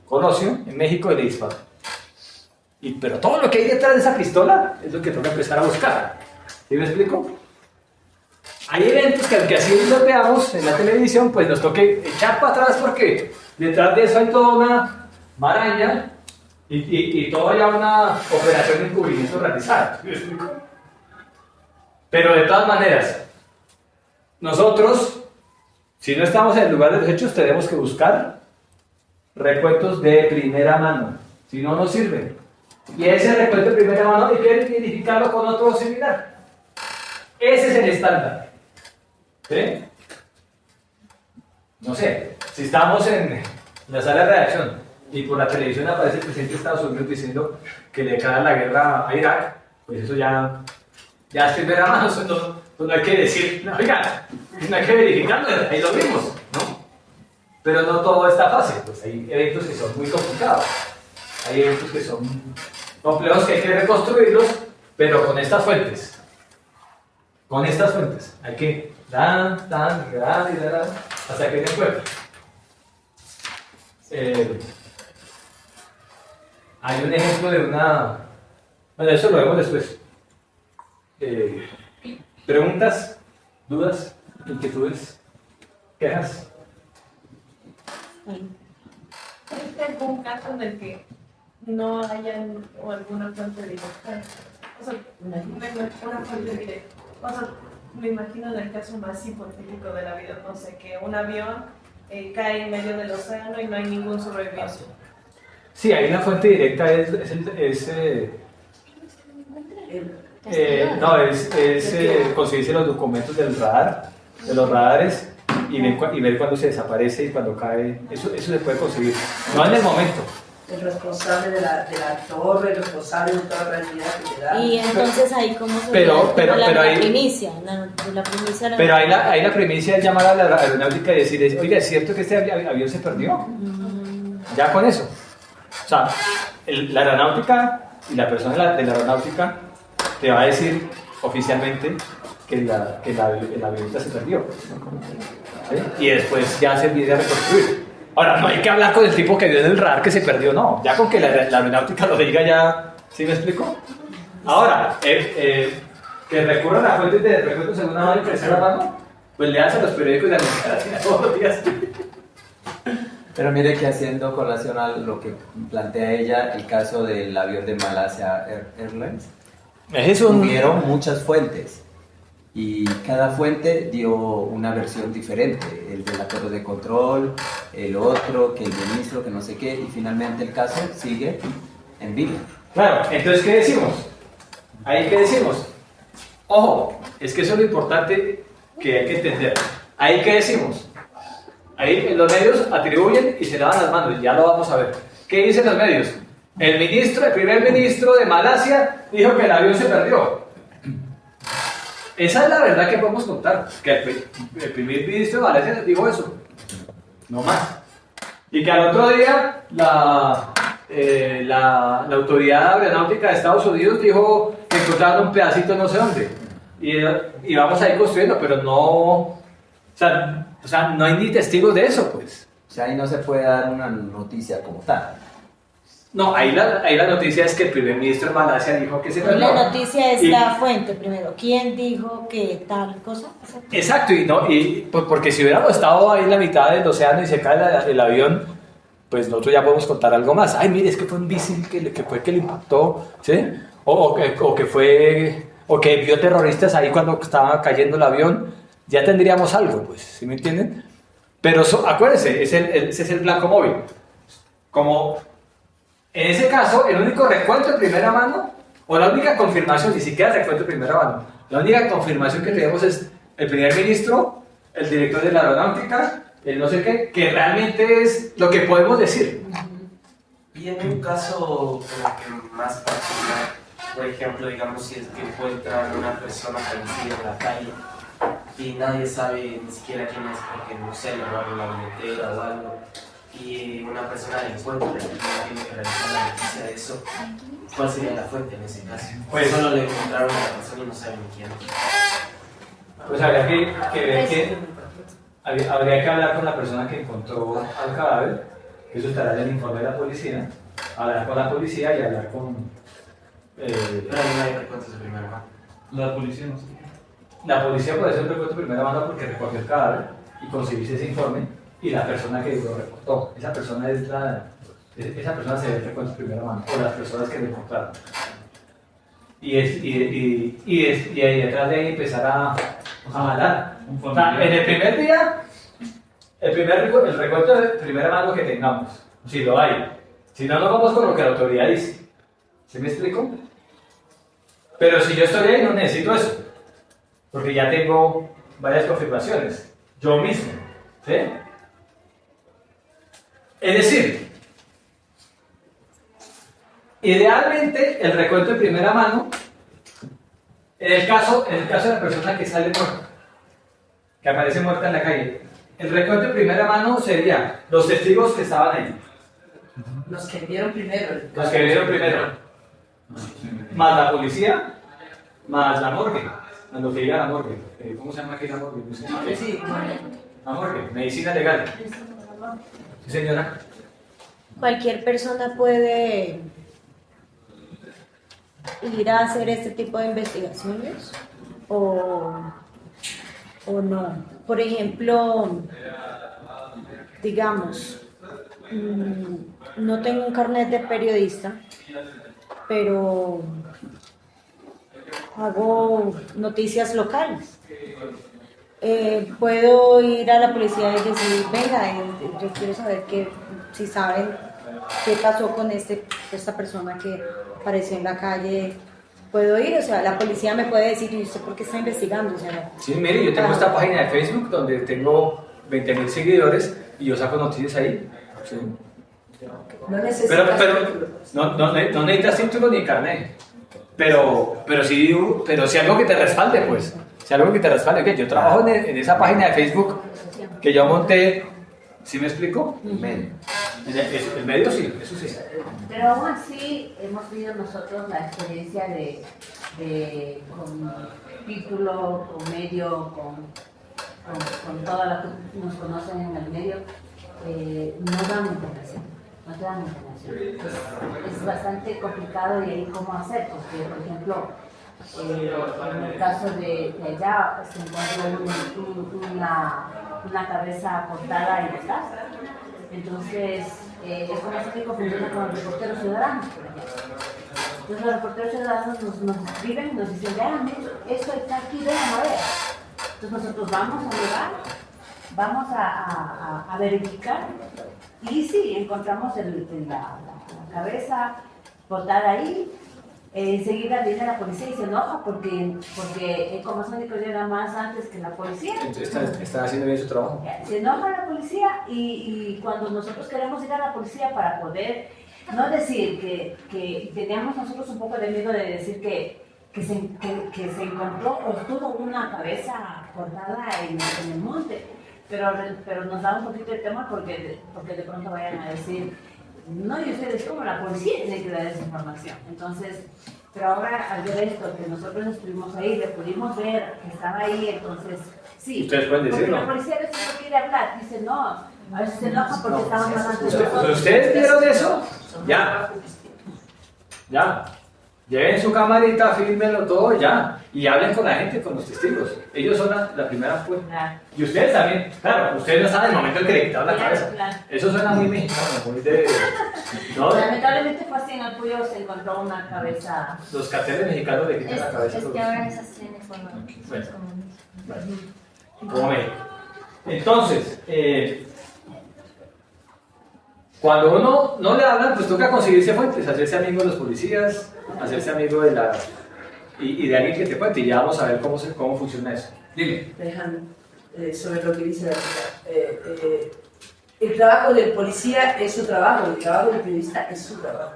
Colosio en México y le disparó. Pero todo lo que hay detrás de esa pistola es lo que toca empezar a buscar. ¿Sí me explico? Hay eventos que así los veamos en la televisión, pues nos toque echar para atrás porque detrás de eso hay toda una maraña y toda ya una operación de encubrimiento realizada. ¿Sí me explico? Pero de todas maneras, nosotros, si no estamos en el lugar de los hechos, tenemos que buscar recuentos de primera mano. Si no, no sirven. Y ese recuento de primera mano hay que verificarlo con otro similar. Ese es el estándar. ¿Sí? No sé, si estamos en la sala de redacción y por la televisión aparece el presidente de Estados Unidos diciendo que le declaran la guerra a Irak, pues eso ya es primera mano, eso no hay que decir, no, oiga, no hay que verificarlo, ahí lo vimos, ¿no? Pero no todo está fácil, pues hay eventos que son muy complicados, hay eventos que son complejos que hay que reconstruirlos, pero con estas fuentes. Con estas fuentes. Hay que hasta que se encuentre. Hay un ejemplo de una... Bueno, eso lo vemos después. ¿Preguntas? ¿Dudas? ¿Inquietudes? ¿Quejas? ¿Existe algún caso en el que no hayan o alguna fuente directa? O sea, una fuente directa. O sea, me imagino en el caso más hipotético de la vida, no sé, que un avión cae en medio del océano y no hay ningún sobreviviente. Sí, hay una fuente directa, conseguirse los documentos del radar, de los radares y ver cuándo se desaparece y cuando cae. Eso se puede conseguir, no en el momento. El responsable de la torre, el responsable de toda la realidad que le da. Y entonces ahí cómo se la primicia, la primicia. Pero ahí la primicia es llamar a la aeronáutica y decir, oiga, ¿es cierto que este avión se perdió? Ya con eso. O sea, la aeronáutica y la persona de la aeronáutica te va a decir oficialmente que el avioneta se perdió. ¿Sí? Y después ya se empieza a reconstruir. Ahora, no hay que hablar con el tipo que vio en el radar que se perdió, no. Ya con que la aeronáutica lo diga ya, ¿sí me explico? Ahora, que recurran a fuentes de recuento segunda mano y tercera mano, pues leanse los periódicos de América Latina todos los días. Pero mire que haciendo colación a lo que plantea ella, el caso del avión de Malaysia Airlines, hubieron muchas fuentes y cada fuente dio una versión diferente, el de la torre de control, el otro, que el ministro, que no sé qué, y finalmente el caso sigue en vivo. Claro, entonces, ¿qué decimos? Ahí, ¿qué decimos? Ojo, es que eso es lo importante que hay que entender. Ahí, ¿qué decimos? Ahí los medios atribuyen y se lavan las manos, ya lo vamos a ver. ¿Qué dicen los medios? El primer ministro de Malasia dijo que el avión se perdió. Esa es la verdad que podemos contar, que el primer ministro de Malasia dijo eso, no más. Y que al otro día la autoridad aeronáutica de Estados Unidos dijo que encontraron un pedacito no sé dónde. Y vamos a ir construyendo, pero no, o sea, no hay ni testigos de eso, pues. O sea, ahí no se puede dar una noticia como tal. No, ahí la noticia es que el primer ministro de Malasia dijo que se perdió. La noticia es la fuente primero. ¿Quién dijo que tal cosa? Exacto, porque si hubiéramos estado ahí en la mitad del océano y se cae el avión, pues nosotros ya podemos contar algo más. Ay, mire, es que fue un misil que fue que le impactó, ¿sí? O que vio terroristas ahí cuando estaba cayendo el avión. Ya tendríamos algo, pues, ¿sí me entienden? Pero acuérdense, ese es el blanco móvil. Como en ese caso, el único recuento de primera mano, o la única confirmación, ni siquiera recuento de primera mano, la única confirmación que tenemos es el primer ministro, el director de la aeronáutica, el no sé qué, que realmente es lo que podemos decir. Y en un caso como que más particular, por ejemplo, digamos, si es que encuentran una persona fallecida en la calle y nadie sabe ni siquiera quién es porque, no sé, le robaron la billetera o algo, y una persona la encuentra y no tiene que realizar la noticia de eso, ¿cuál sería la fuente en ese caso? Pues solo le encontraron a la persona y no saben quién. Pues habría que ver habría que hablar con la persona que encontró al cadáver, que eso estará en el informe de la policía, hablar con la policía y hablar con... Pero no hay recuentos de primera mano. La policía no sé. La policía puede hacer un recuento de primera mano porque recogió el cadáver y conseguirse ese informe y la persona que lo reportó. Esa persona se ve el recuento de primera mano, o las personas que lo encontraron. Y ahí detrás de ahí empezar a hablar. O sea, en el primer día, el recuento de primera mano que tengamos, si lo hay. Si no, nos vamos con lo que la autoridad dice. ¿Sí me explico? Pero si yo estoy ahí, no necesito eso. Porque ya tengo varias confirmaciones. Yo mismo. ¿Sí? Es decir, idealmente el recuento de primera mano, en el caso de la persona que sale muerta, que aparece muerta en la calle, el recuento de primera mano sería los testigos que estaban ahí. Los que vieron primero. Los que vieron primero. Más la policía, más la morgue. A lo que diga la morgue. ¿Cómo se llama aquí la morgue? Sí, La morgue, medicina legal. Sí, señora. Cualquier persona puede ir a hacer este tipo de investigaciones o no. Por ejemplo, digamos, no tengo un carnet de periodista, pero hago noticias locales. Puedo ir a la policía y decir, venga, yo quiero saber si saben qué pasó con esta persona que apareció en la calle. Puedo ir, o sea, la policía me puede decir, ¿y usted por qué está investigando? O sea, sí, mire, yo tengo esta página de Facebook donde tengo 20.000 seguidores y yo saco noticias ahí. Sí. No necesitas no necesitas título ni carnet. Pero si algo que te respalde, pues. Si algo que te respalde, que yo trabajo en esa página de Facebook que yo monté. ¿Sí me explico? El medio sí, eso sí. Pero aún así hemos tenido nosotros la experiencia de con título, con medio, con toda la que nos conocen en el medio, no dan información. No te dan información. Es bastante complicado y ahí cómo hacer, porque por ejemplo, en el caso de allá se encuentra una cabeza cortada y botada. Entonces, es como ese tipo funciona con los reporteros ciudadanos, por ejemplo. Entonces los reporteros ciudadanos nos escriben y nos dicen, vean, esto está aquí, vean a ver. Entonces nosotros vamos a llegar, vamos a verificar y sí, encontramos la cabeza botada ahí. Enseguida viene la policía y se enoja porque como médico llega más antes que la policía. Entonces están haciendo bien su trabajo. Se enoja la policía y cuando nosotros queremos ir a la policía para poder, no decir que teníamos nosotros un poco de miedo de decir que se encontró o estuvo una cabeza cortada en el monte, pero nos da un poquito de temor porque de pronto vayan a decir, no, y ustedes como la policía tiene que dar esa información. Entonces, pero ahora al ver esto, que nosotros estuvimos ahí, le pudimos ver que estaba ahí, entonces, sí. Ustedes pueden decirlo. Porque la policía a veces no quiere hablar, dice no, a veces se enoja porque estaban hablando de nosotros. ¿Ustedes vieron eso? Ya. Lleven su camarita, fílmenlo todo, ya. Y hablen con la gente, con los testigos. Ellos son la primera fuente. Claro. Y ustedes también. Claro, ustedes no saben el momento en que le quitaron la cabeza. Claro. Eso suena muy mexicano, muy de... ¿no? Lamentablemente fue así en el Puyo, se encontró una cabeza. Los carteles mexicanos le quitan la cabeza. Es que ahora es así en Ecuador. Bueno. Es común. Como México. Entonces, cuando uno no le hablan, pues toca conseguirse fuentes, hacerse amigo de los policías, hacerse amigo de la... y de alguien que te cuente, y ya vamos a ver cómo funciona eso. Dime. Dejan sobre lo que dice la chica. El trabajo del policía es su trabajo, el trabajo del periodista es su trabajo.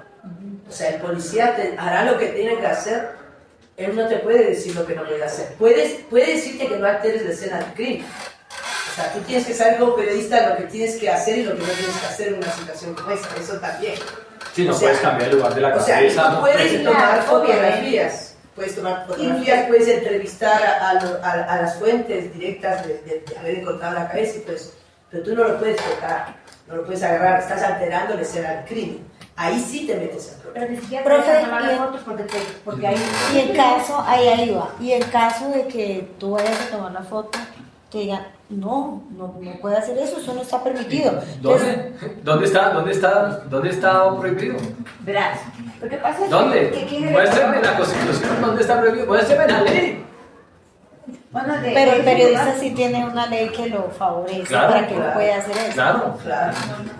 O sea, el policía hará lo que tiene que hacer, él no te puede decir lo que no puede hacer. Puede decirte que no alteres la escena del crimen. O sea, tú tienes que saber como periodista lo que tienes que hacer y lo que no tienes que hacer en una situación como esta, eso también. Sí, no puedes cambiar el lugar de la cabeza. O sea, tú puedes tomar obviamente. fotografías. Puedes tomar fotografías, puedes entrevistar a las fuentes directas de haber encontrado la cabeza, pues, pero tú no lo puedes tocar, no lo puedes agarrar, estás alterando la escena del crimen. Ahí sí te metes en Pero problemas. ni siquiera Profe, puedes tomar las y- fotos porque ahí. Y en caso, ahí va, y en caso de que tú vayas a tomar la foto, te digan, no puede hacer eso no está permitido. Entonces, ¿Dónde está prohibido? Verás, lo que pasa es ¿Dónde? que Muéstrame la Constitución, ¿dónde está prohibido? Muéstrame la ley. Bueno, pero el periodista sí tiene una ley que lo favorece Claro, para que claro. pueda hacer eso. Claro. Claro.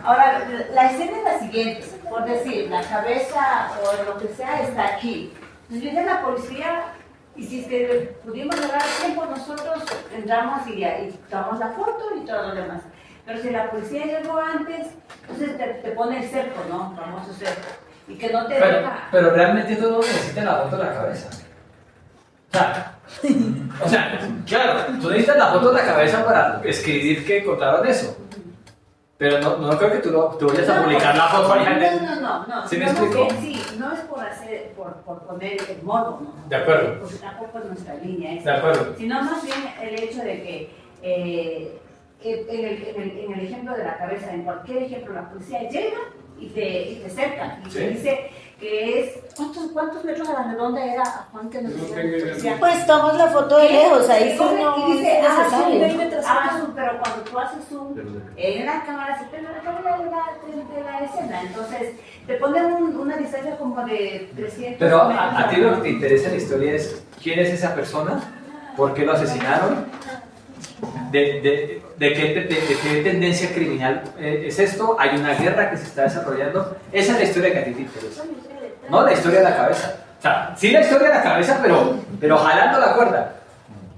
Ahora, la escena es la siguiente, por decir, la cabeza o lo que sea está aquí. Nos viene la policía y si es que pudimos llegar a tiempo, nosotros entramos y tomamos la foto y todo lo demás. Pero si la policía llegó antes, entonces te pone el cerco, ¿no? Famoso cerco. Y que no te deja. Pero realmente tú no necesitas la foto de la cabeza. O sea, claro, tú necesitas la foto de la cabeza para escribir que encontraron eso. Pero no creo que tú vayas a publicar la foto ahí en el... No. ¿Sí me No, explico? sí, no es por poner el morbo, ¿no? De acuerdo. Porque tampoco es nuestra línea esa. De acuerdo. Sino más bien el hecho de que en el ejemplo de la cabeza, en cualquier ejemplo, la policía llega y te cerca y Sí. te dice que es... ¿Cuántos metros a la redonda era, Juan, que nos decía la policía? Pues tomas la foto de lejos, ahí sí no y dice, es necesario. zoom, pero cuando tú haces zoom, en la cámara se te de la escena, entonces te ponen una distancia como de 300 Pero metros. a ti lo que te interesa en la historia es quién es esa persona, por qué lo asesinaron, de qué tendencia criminal es esto, hay una guerra que se está desarrollando, esa es la historia que a ti te interesa, no la historia de la cabeza. O sea, sí la historia de la cabeza, pero jalando la cuerda.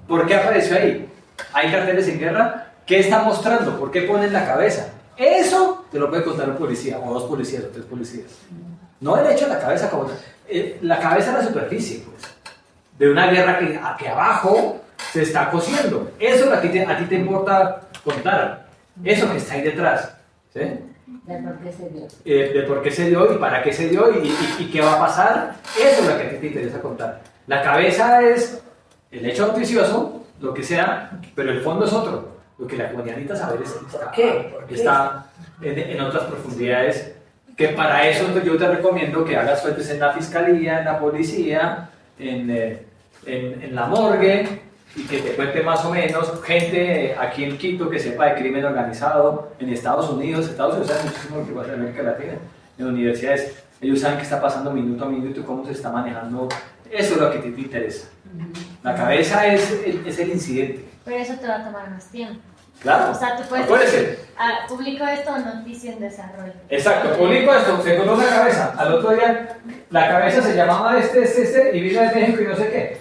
¿Por qué apareció ahí? Hay carteles en guerra, ¿qué está mostrando? ¿Por qué ponen la cabeza? Eso te lo puede contar un policía, o 2 policías, o 3 policías. No el hecho de la cabeza como tal. La cabeza es la superficie, pues, de una guerra que abajo se está cociendo. Eso es lo que a ti te importa contar. Eso que está ahí detrás. ¿Sí? De por qué se dio. De por qué se dio y para qué se dio y qué va a pasar. Eso es lo que a ti te interesa contar. La cabeza es el hecho noticioso, lo que sea, pero el fondo es otro. Lo que la comunidad necesita saber es que está en otras profundidades. Que para eso yo te recomiendo que hagas fuentes en la fiscalía, en la policía, en la morgue, y que te cuente más o menos gente aquí en Quito que sepa de crimen organizado, en Estados Unidos saben muchísimo lo que pasa en América Latina, en universidades, ellos saben qué está pasando minuto a minuto y cómo se está manejando, eso es lo que te interesa. La cabeza es el incidente. Pero eso te va a tomar más tiempo. Claro, O sea, tú puedes decir, publico esto, noticia en desarrollo. Exacto, publico esto, se conoce la cabeza. Al otro día, la cabeza se llamaba y vino de México y no sé qué.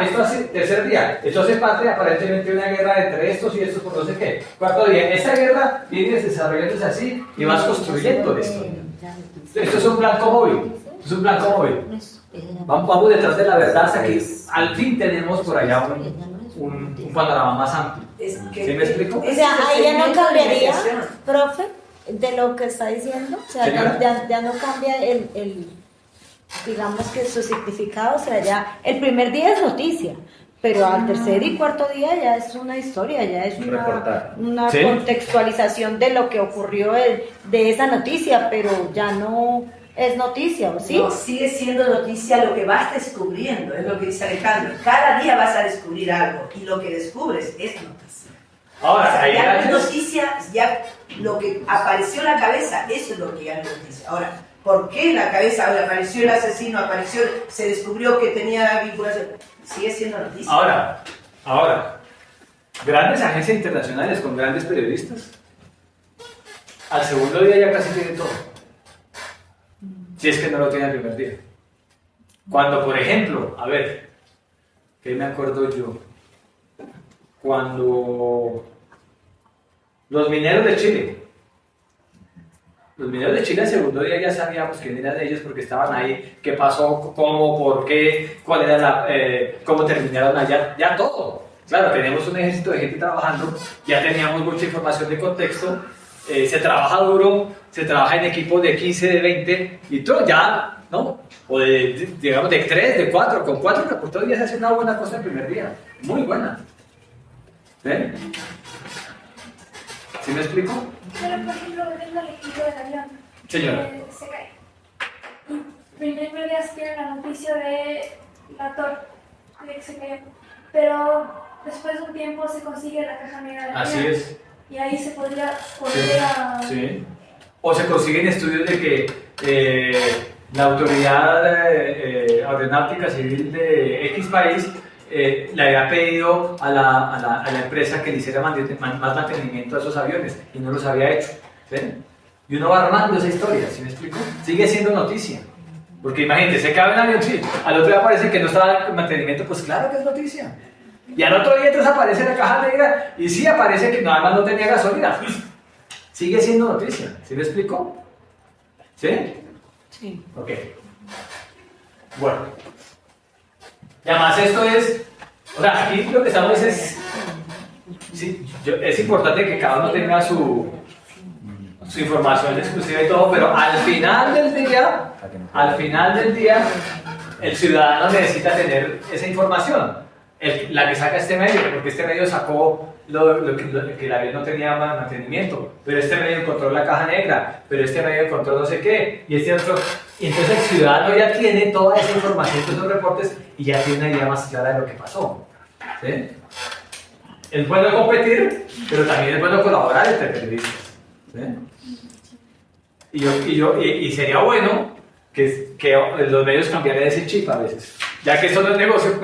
Esto hace, tercer día, esto hace parte aparentemente de una guerra entre estos y estos por no sé qué. Cuarto día, esa guerra viene desarrollándose así y vas construyendo esto. Esto es un blanco móvil. Es un blanco móvil. Vamos detrás de la verdad hasta que al fin tenemos por allá un panorama más amplio. ¿Sí me explico? O sea, ahí ya no cambiaría, profe, de lo que está diciendo. O sea, ya no cambia digamos que su significado. O sea, ya el primer día es noticia, pero al tercer y cuarto día ya es una historia, ya es una ¿Sí? contextualización de lo que ocurrió de esa noticia, pero ya no es noticia, ¿o sí? No, sigue siendo noticia lo que vas descubriendo, es lo que dice Alejandro. Cada día vas a descubrir algo y lo que descubres es noticia. Ahora, O sea, ahí ya no es noticia, ya lo que apareció en la cabeza, eso es lo que ya es noticia. Ahora, ¿por qué en la cabeza apareció el asesino, se descubrió que tenía vinculación? Sigue siendo noticia. Ahora, grandes agencias internacionales con grandes periodistas, al segundo día ya casi tienen todo. Si es que no lo tiene el primer día. Cuando, por ejemplo, a ver, ¿qué me acuerdo yo? Cuando los mineros de Chile al segundo día ya sabíamos quién eran ellos porque estaban ahí, qué pasó, cómo, por qué, cuál era cómo terminaron allá, ya todo. Claro, teníamos un ejército de gente trabajando, ya teníamos mucha información de contexto, se trabaja duro, se trabaja en equipos de 15, de 20 y todo ya, ¿no? O digamos de 3, de 4, con 4 reporteros ya se hace una buena cosa el primer día, muy buena. ¿Ven? ¿Sí me explico? Pero, por ejemplo, volviendo al ejemplo del avión. Señora. Se cae. Y primero ya se tiene la noticia de la torre, de que se cayó. Pero después de un tiempo se consigue la caja negra del Así avión. es. Y ahí se podría volver a... Sí. O se consiguen estudios de que la autoridad aeronáutica civil de X país le había pedido a la empresa que le hiciera más mantenimiento a esos aviones y no los había hecho. ¿Sí? Y uno va armando esa historia, ¿sí me explico? Sigue siendo noticia. Porque imagínate, se cae un avión, sí, al otro día parece que no estaba en mantenimiento, pues claro que es noticia. Y al otro día entonces aparece la caja negra y sí aparece que nada más no tenía gasolina. Sigue siendo noticia, ¿sí me explico? ¿Sí? Sí. Ok. Bueno. Y además esto es, o sea, aquí lo que estamos es importante que cada uno tenga su información exclusiva y todo, pero al final del día, el ciudadano necesita tener esa información. La que saca este medio, porque este medio sacó lo que el avión no tenía mantenimiento, pero este medio encontró la caja negra, pero este medio encontró no sé qué, y este otro. Y entonces el ciudadano ya tiene toda esa información, todos esos reportes, y ya tiene una idea más clara de lo que pasó. ¿Sí? Es bueno competir, pero también es bueno colaborar entre periodistas. ¿Sí? Y sería bueno que los medios cambiaran ese chip a veces. Ya que esto no es negocio,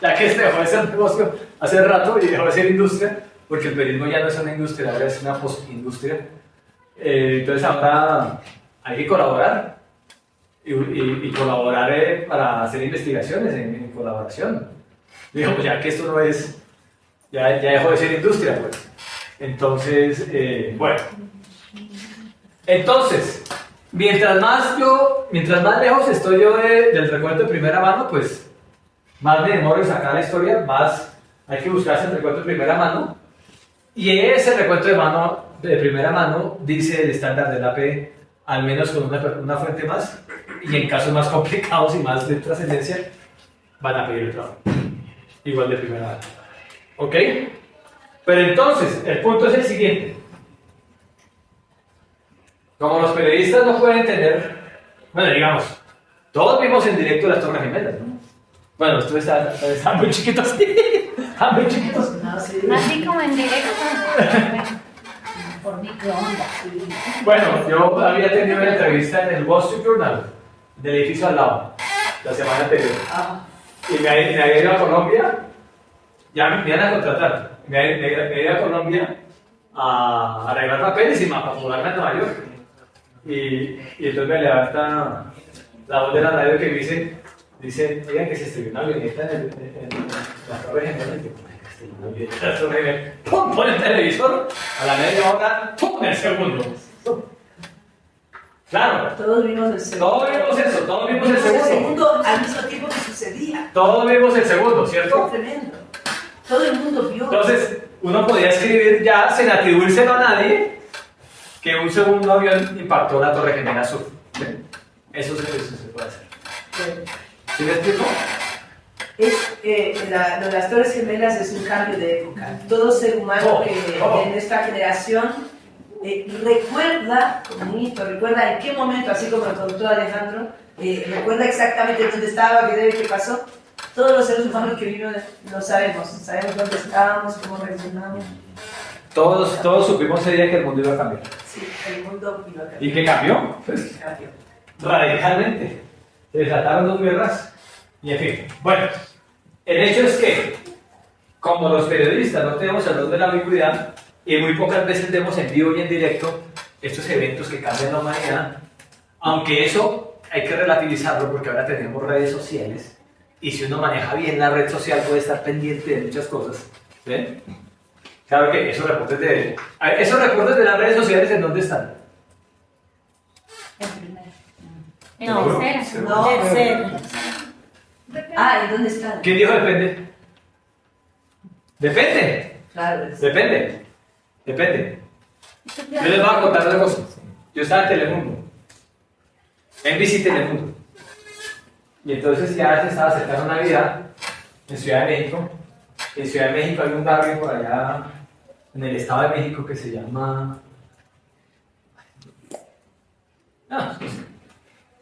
ya que este dejó de ser negocio hace rato y dejó de ser industria, porque el periodismo ya no es una industria, ahora es una postindustria. Entonces ahora hay que colaborar y colaborar para hacer investigaciones en colaboración. Digamos, ya que esto no es, ya dejó de ser industria, pues. Entonces, bueno. Entonces, mientras más lejos estoy yo del recuento de primera mano, pues más me demoro en sacar la historia, más hay que buscarse el recuento de primera mano. Y ese recuento de primera mano dice el estándar de la AP, al menos con una fuente más, y en casos más complicados y más de trascendencia, van a pedir el trabajo. Igual de primera mano. ¿Ok? Pero entonces, el punto es el siguiente. Como los periodistas no pueden tener, bueno, digamos, todos vimos en directo las Torres Gemelas, ¿no? Bueno, ustedes estaban muy chiquitos. Estaban muy chiquitos. No, sí. Así como en directo. Por microondas. Bueno, yo había tenido una entrevista en el Wall Street Journal, del edificio al lado, la semana anterior. Ah, Y me había ido a Colombia, ya me iban a contratar. Me había ido a Colombia a arreglar papeles y para mudarme a Nueva York. Y entonces me levanta la voz de la radio que dice, oigan que se estrenó una avioneta en la Torre Gemela. ¡Pum! Pone el televisor, a la media hora, ¡pum! El segundo. Claro, todos vimos el segundo. todos vimos eso, todos vimos el Vimos el segundo. segundo al mismo tiempo que sucedía. Todos vimos el segundo, Fue ¿cierto? tremendo. Todo el mundo vio. Entonces, uno podía escribir ya, sin atribuírselo a nadie, que un segundo avión impactó la Torre Gemela Sur. ¿Sí? Eso se puede hacer. ¿Sí me explico? Lo de las Torres Gemelas es un cambio de época. Todo ser humano de nuestra generación recuerda, como un hito, recuerda en qué momento, así como lo contó Alejandro, recuerda exactamente dónde estaba, qué pasó. Todos los seres humanos que vivimos lo sabemos dónde estábamos, cómo reaccionamos. Todos supimos ese día que el mundo iba a cambiar. Sí, el mundo iba a cambiar. ¿Y qué cambió? Pues Cambió. radicalmente. Se desataron dos guerras y en fin. Bueno, el hecho es que, como los periodistas no tenemos el don de la ambigüedad y muy pocas veces vemos en vivo y en directo estos eventos que cambian la humanidad, aunque eso hay que relativizarlo porque ahora tenemos redes sociales y si uno maneja bien la red social puede estar pendiente de muchas cosas. ¿Ven? Claro que esos reportes de las redes sociales, ¿en dónde están? En No. tercera. No. Tercero. Ah, ¿y dónde están? ¿Quién dijo depende? Depende. Claro. Depende. Yo les voy a contar una cosa. Yo estaba en Telemundo. NBC Telemundo. Y entonces ya se estaba acercando Navidad en Ciudad de México. En Ciudad de México hay un barrio por allá en el Estado de México que se llama...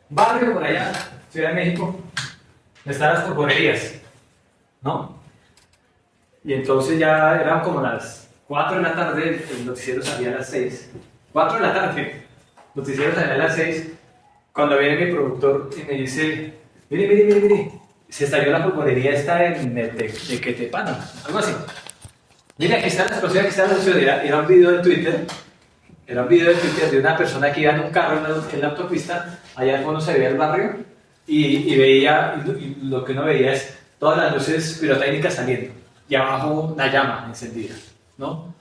barrio por allá, Ciudad de México, donde están las polvorerías, ¿no? Y entonces ya eran como las 4 de la tarde, el noticiero salía a las 6. 4 de la tarde, el noticiero salía a las 6, cuando viene mi productor y me dice, mire, se estalló la polvorería esta en el de Quetepano, algo así. Mira, aquí están las cosas, aquí están las cosas, era un video de Twitter. Era un video de Twitter de una persona que iba en un carro en la autopista, allá al fondo se veía el barrio y veía, y lo que uno veía es todas las luces pirotécnicas saliendo y abajo una llama encendida, ¿no?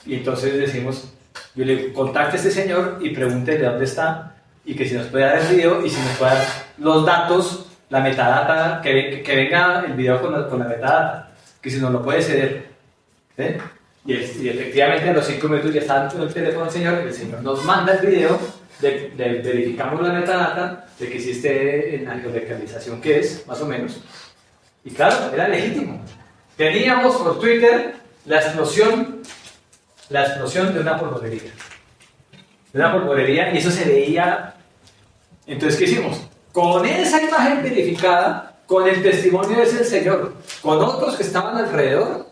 Y entonces decimos, yo le contacte a este señor y pregúntele dónde está y que si nos puede dar el video y si nos puede dar los datos, la metadata, que venga el video con la metadata, que si nos lo puede ceder, ¿sí? Y efectivamente a los 5 minutos ya estaba en el teléfono del señor, el señor nos manda el video, verificamos la metadata de que existe en la geolocalización que es, más o menos. Y claro, era legítimo. Teníamos por Twitter la explosión de una polvorería. De una polvorería y eso se veía. Entonces, ¿qué hicimos? Con esa imagen verificada, con el testimonio de ese señor, con otros que estaban alrededor,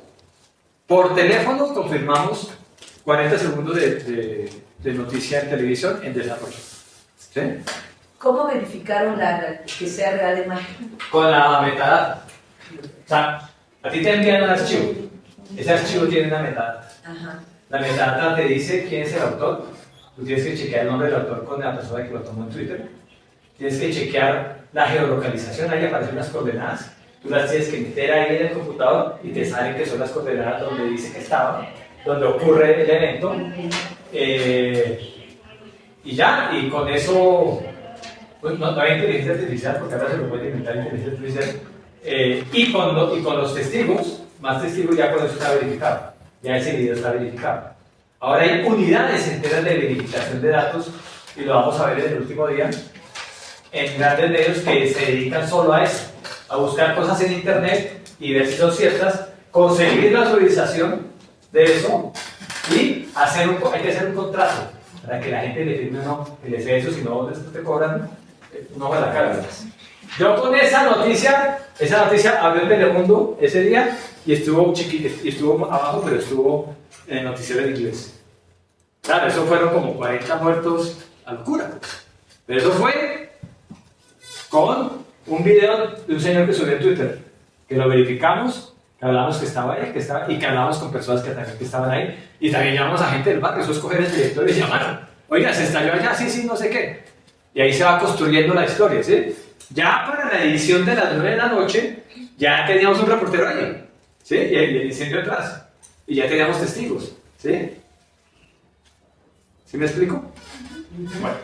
por teléfono confirmamos 40 segundos de noticia en televisión en desarrollo. ¿Sí? ¿Cómo verificaron que sea real la imagen? Con la metadata. O sea, a ti te envían un archivo. Ese archivo tiene una metadata. Ajá. La metadata te dice quién es el autor. Tú tienes que chequear el nombre del autor con la persona que lo tomó en Twitter. Tienes que chequear la geolocalización. Ahí aparecen unas coordenadas. Tú las tienes que meter ahí en el computador y te salen que son las coordenadas donde dice que estaba, donde ocurre el evento. Y ya, y con eso, pues no hay inteligencia artificial, porque ahora se lo puede inventar inteligencia artificial. Y con los testigos, más testigos, ya con eso está verificado. Ya ese video está verificado. Ahora hay unidades enteras de verificación de datos, y lo vamos a ver en el último día, en grandes medios que se dedican solo a eso, a buscar cosas en internet y ver si son ciertas, conseguir la autorización de eso y hay que hacer un contrato para que la gente le firme o no, que le sea eso, si no después te cobran un ojo de la cara. Yo con esa noticia abrió el Telemundo ese día y estuvo estuvo abajo, pero estuvo en el noticiero en inglés. Claro, eso fueron como 40 muertos a locura. Pero eso fue con un video de un señor que subió en Twitter, que lo verificamos, que hablamos que estaba ahí, y que hablamos con personas que también estaban ahí, y también llamamos a gente del barrio, eso es coger el director y llamaron, oiga, se estalló allá, sí, no sé qué. Y ahí se va construyendo la historia, ¿sí? Ya para la edición de las 9 de la noche, ya teníamos un reportero ahí, ¿sí? Y el incendio atrás, y ya teníamos testigos, ¿sí? ¿Sí me explico? Bueno.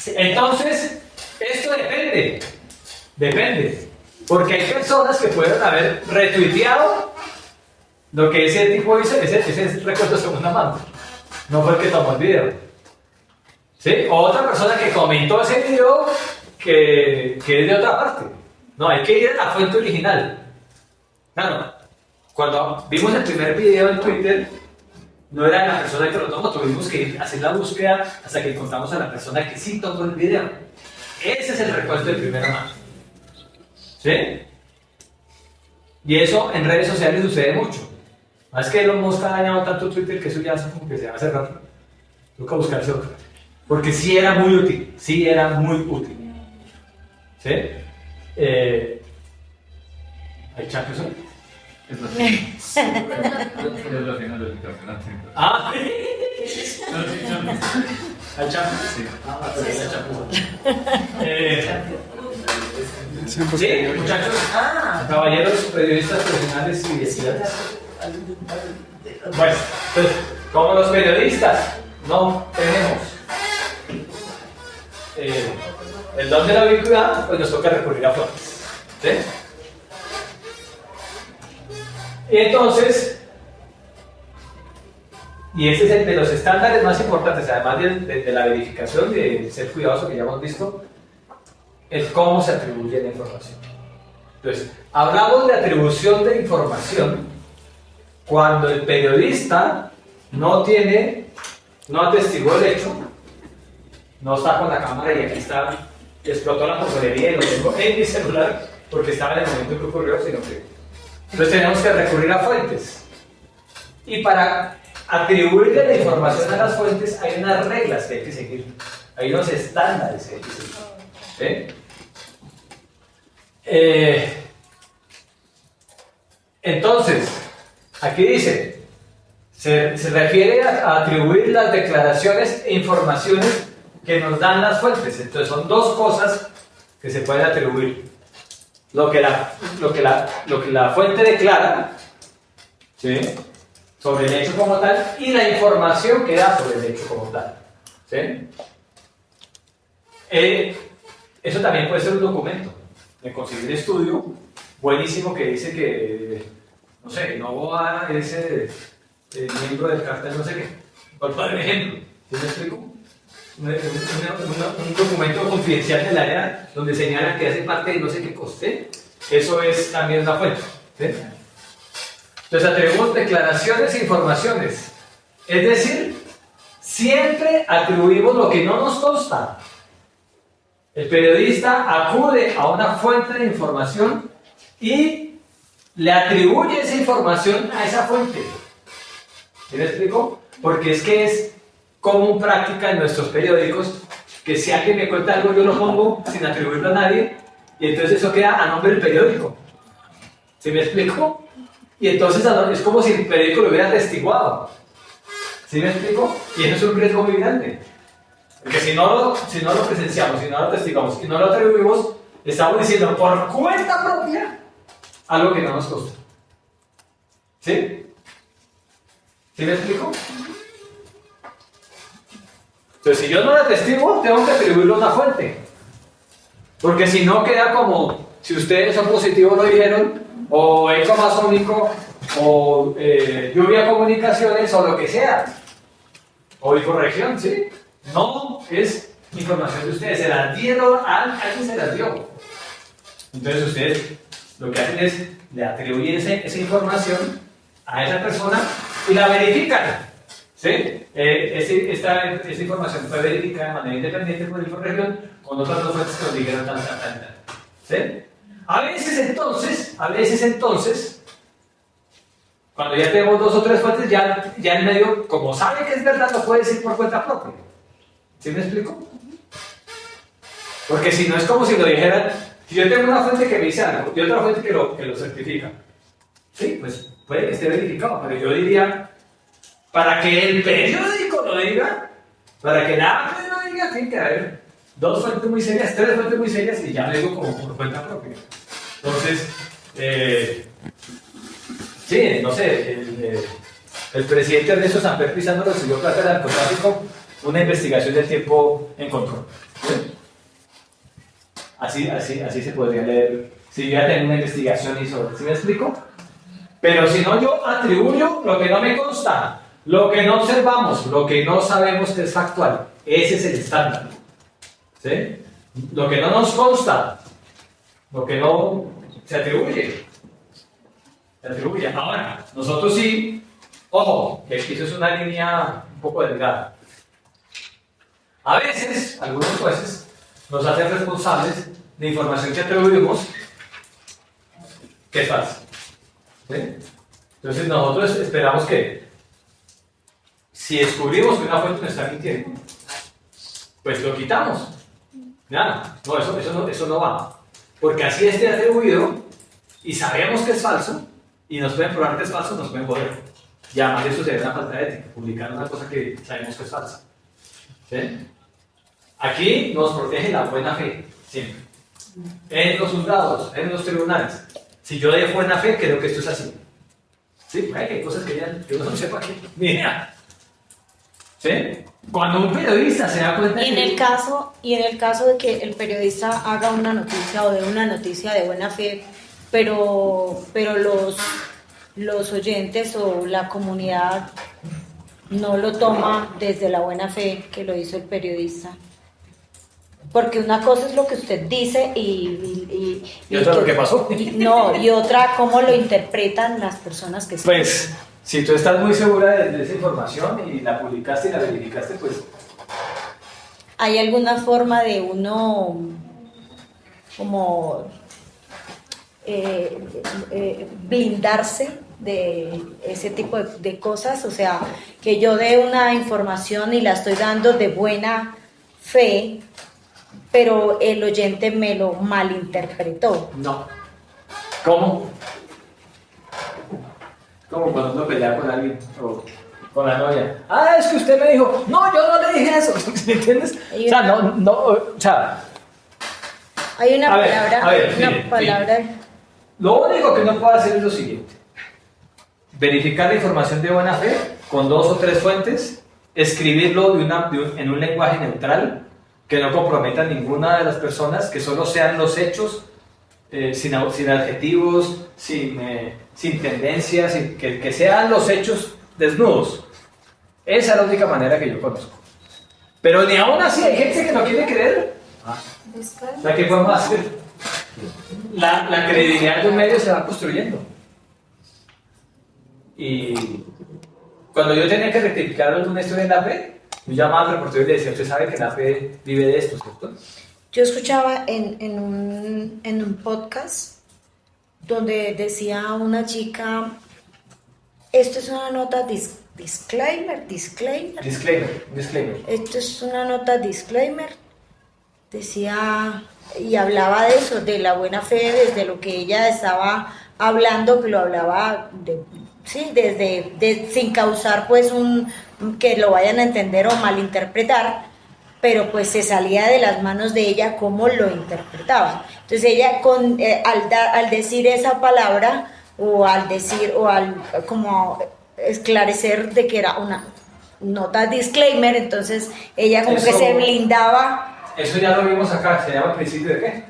Entonces, esto depende, porque hay personas que pueden haber retuiteado lo que ese tipo dice, ese es recuerdo de segunda mano, no fue el que tomó el video, ¿sí? O otra persona que comentó ese video que es de otra parte. No, hay que ir a la fuente original. Claro, cuando vimos el primer video en Twitter, no era la persona que lo tomó, tuvimos que ir a hacer la búsqueda hasta que encontramos a la persona que sí tomó el video. Ese es el recuento de primera mano. ¿Sí? Y eso en redes sociales sucede mucho. Más que Elon Musk ha dañado tanto Twitter que eso ya hace como que se va a cerrar. Toca buscarse otra. Porque sí era muy útil. ¿Sí? ¿Hay Champions hoy? Es la final del campeonato. Ah, ¿hay Champions? Sí. Sí, muchachos, caballeros, periodistas profesionales y estudiantes. Bueno, entonces, como los periodistas no tenemos el don de la ubicuidad, pues nos toca recurrir a fuentes. ¿Sí? Y entonces, y ese es el de los estándares más importantes, además de la verificación, de ser cuidadoso, que ya hemos visto, es cómo se atribuye la información. Entonces, hablamos de atribución de información cuando el periodista no atestiguó el hecho, no está con la cámara y aquí está, explotó la papelería y lo tengo en mi celular porque estaba en el momento en que ocurrió, sino que entonces tenemos que recurrir a fuentes. Y para atribuirle la información a las fuentes hay unas reglas que hay que seguir, hay unos estándares que hay que seguir. Entonces, aquí dice, se refiere a atribuir las declaraciones e informaciones que nos dan las fuentes. Entonces son dos cosas que se pueden atribuir. Lo que la fuente declara, ¿sí?, sobre el hecho como tal, y la información que da sobre el hecho como tal. ¿Sí? Eso también puede ser un documento. Me conseguí un estudio buenísimo que dice que, no sé, Novoa es miembro del cartel no sé qué. Por ejemplo, ¿sí me explico? Un documento confidencial del área donde señala que hace parte de no sé qué coste. Eso es también una fuente. ¿Sí? Entonces atribuimos declaraciones e informaciones. Es decir, siempre atribuimos lo que no nos consta. El periodista acude a una fuente de información y le atribuye esa información a esa fuente. ¿Sí me explico? Porque es que es común práctica en nuestros periódicos que si alguien me cuenta algo yo lo pongo sin atribuirlo a nadie y entonces eso queda a nombre del periódico. ¿Sí me explico? Y entonces es como si el periódico lo hubiera atestiguado. ¿Sí me explico? Y eso es un riesgo muy grande. Porque si no lo presenciamos, si no lo atestiguamos y no lo atribuimos, estamos diciendo por cuenta propia algo que no nos consta. ¿Sí? ¿Sí me explico? Entonces, si yo no lo atestiguo, tengo que atribuirlo a una fuente. Porque si no, queda como si ustedes son positivos, lo dijeron, o eco masónico, o lluvia comunicaciones, o lo que sea. O incorrección, ¿sí? No es información de ustedes, se las dieron a alguien, se las dio. Entonces ustedes lo que hacen es le atribuyen esa información a esa persona y la verifican. ¿Sí? Esta información fue verificada de manera independiente por Inforegión con otras dos fuentes que nos dijeron tal. ¿Sí? A veces entonces, cuando ya tenemos 2 o 3 fuentes, ya el medio, como sabe que es verdad, lo puede decir por cuenta propia. ¿Sí me explico? Porque si no es como si lo dijeran, si yo tengo una fuente que me dice algo y otra fuente que lo certifica, sí, pues puede que esté verificado, pero yo diría, para que el periódico lo diga, para que la APE lo diga, tiene que haber 2 fuentes muy serias, 3 fuentes muy serias y ya lo digo como por cuenta propia. Entonces, sí, no sé, el presidente Ernesto Samper Pizano recibió plata del narcotráfico, una investigación del tiempo encontró. ¿Sí? Así se podría leer. Si ya tengo una investigación y sobre, ¿sí me explico? Pero si no, yo atribuyo lo que no me consta, lo que no observamos, lo que no sabemos que es factual. Ese es el estándar. ¿Sí? Lo que no nos consta, lo que no se atribuye. Ahora, nosotros sí, ojo, que eso es una línea un poco delgada. A veces, algunos jueces nos hacen responsables de información que atribuimos que es falsa. ¿Sí? Entonces nosotros esperamos que, si descubrimos que una fuente nos está mintiendo, pues lo quitamos. Nada, no, eso no va. Porque así esté atribuido y sabemos que es falso y nos pueden probar que es falso, nos pueden poder. Ya más eso sería una falta de ética, publicar una cosa que sabemos que es falsa. ¿Sí? Aquí nos protege la buena fe, siempre. En los juzgados, en los tribunales. Si yo de buena fe, creo que esto es así. Sí, hay cosas que yo no sepa que ni idea. ¿Sí? Cuando un periodista se da cuenta y en el caso de que el periodista haga una noticia o de una noticia de buena fe, pero los oyentes o la comunidad no lo toma desde la buena fe que lo hizo el periodista. Porque una cosa es lo que usted dice y otra lo que pasó. Y otra cómo lo interpretan las personas que están. Pues, si tú estás muy segura de esa información y la publicaste y la verificaste, pues... ¿Hay alguna forma de uno como blindarse de ese tipo de cosas? O sea, que yo dé una información y la estoy dando de buena fe, pero el oyente me lo malinterpretó. No. ¿Cómo? Como cuando uno pelea con alguien o con la novia. Ah, es que usted me dijo. No, yo no le dije eso. ¿Me entiendes? O sea, o sea. Hay una palabra. palabra. Lo único que no puedo hacer es lo siguiente: verificar la información de buena fe con 2 o 3 fuentes, escribirlo en un lenguaje neutral que no comprometa a ninguna de las personas, que solo sean los hechos, sin adjetivos, sin tendencias, que sean los hechos desnudos. Esa es la única manera que yo conozco. Pero ni aún así hay gente que no quiere creer. O sea, ¿qué podemos hacer? La credibilidad de un medio se va construyendo. Y cuando yo tenía que rectificar alguna historia en la fe, yo llamaba al reportero y le decía: usted sabe que la fe vive de esto, ¿cierto? Yo escuchaba en un podcast donde decía una chica, esto es una nota disclaimer. Esto es una nota disclaimer. Decía, y hablaba de eso, de la buena fe, desde lo que ella estaba hablando, que lo hablaba sin causar pues que lo vayan a entender o malinterpretar, pero pues se salía de las manos de ella cómo lo interpretaba. Entonces ella al decir esa palabra o al como esclarecer de que era una nota disclaimer, entonces ella como que se blindaba. Eso ya lo vimos acá, se llama principio de qué.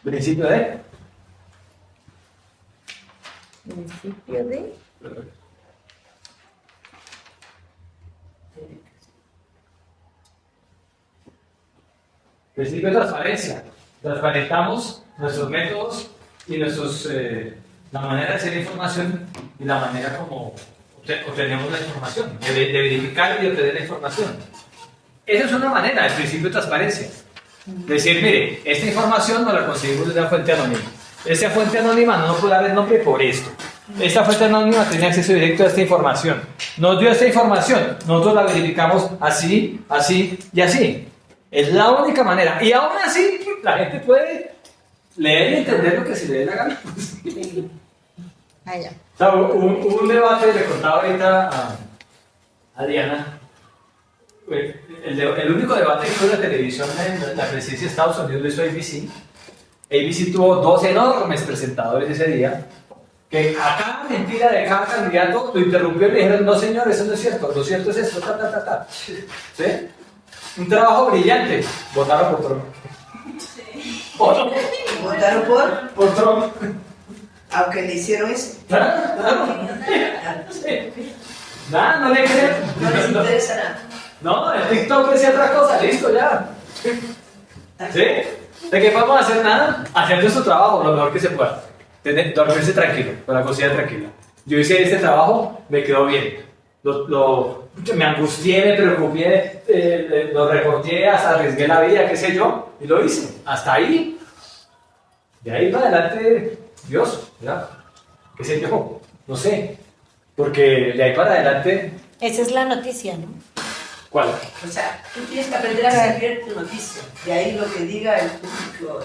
Principio de principio de transparencia. Transparentamos nuestros métodos y nuestros La manera de hacer información y la manera como obtenemos la información, de verificar y de obtener la información. Esa es una manera, el principio de transparencia. Decir, mire, esta información nos la conseguimos de una fuente anónima. Esta fuente anónima no nos puede dar el nombre por esto. Esta fuente anónima tiene acceso directo a esta información. Nos dio esta información, nosotros la verificamos así, así y así. Es la única manera. Y aún así, la gente puede leer y entender lo que se le dé la gana. Allá. O sea, hubo un debate, le contaba ahorita a Diana. El único debate que hubo en la televisión en la presidencia de Estados Unidos lo hizo ABC. ABC tuvo 2 enormes presentadores ese día, que a cada mentira de cada candidato lo interrumpió y le dijeron, no señor, eso no es cierto, lo cierto es esto, ¿Sí? Un trabajo brillante. Votaron por Trump. ¿Votaron por? Por Trump. Aunque le hicieron eso. Claro. Sí. Nada, no le creen. No les interesa nada. No, el TikTok decía otra cosa, listo ya. ¿Sí? ¿De qué podemos hacer nada? Hacer nuestro trabajo lo mejor que se pueda. Dormirse tranquilo, con la conciencia tranquila. Yo hice este trabajo, me quedó bien. Me angustié, me preocupé, lo reporté, hasta arriesgué la vida, qué sé yo, y lo hice. Hasta ahí. De ahí para adelante, Dios, ya. ¿Qué sé yo? No sé. Porque de ahí para adelante. Esa es la noticia, ¿no? ¿Cuál? O sea, tú tienes que aprender a saber tu noticia. De ahí lo que diga el público.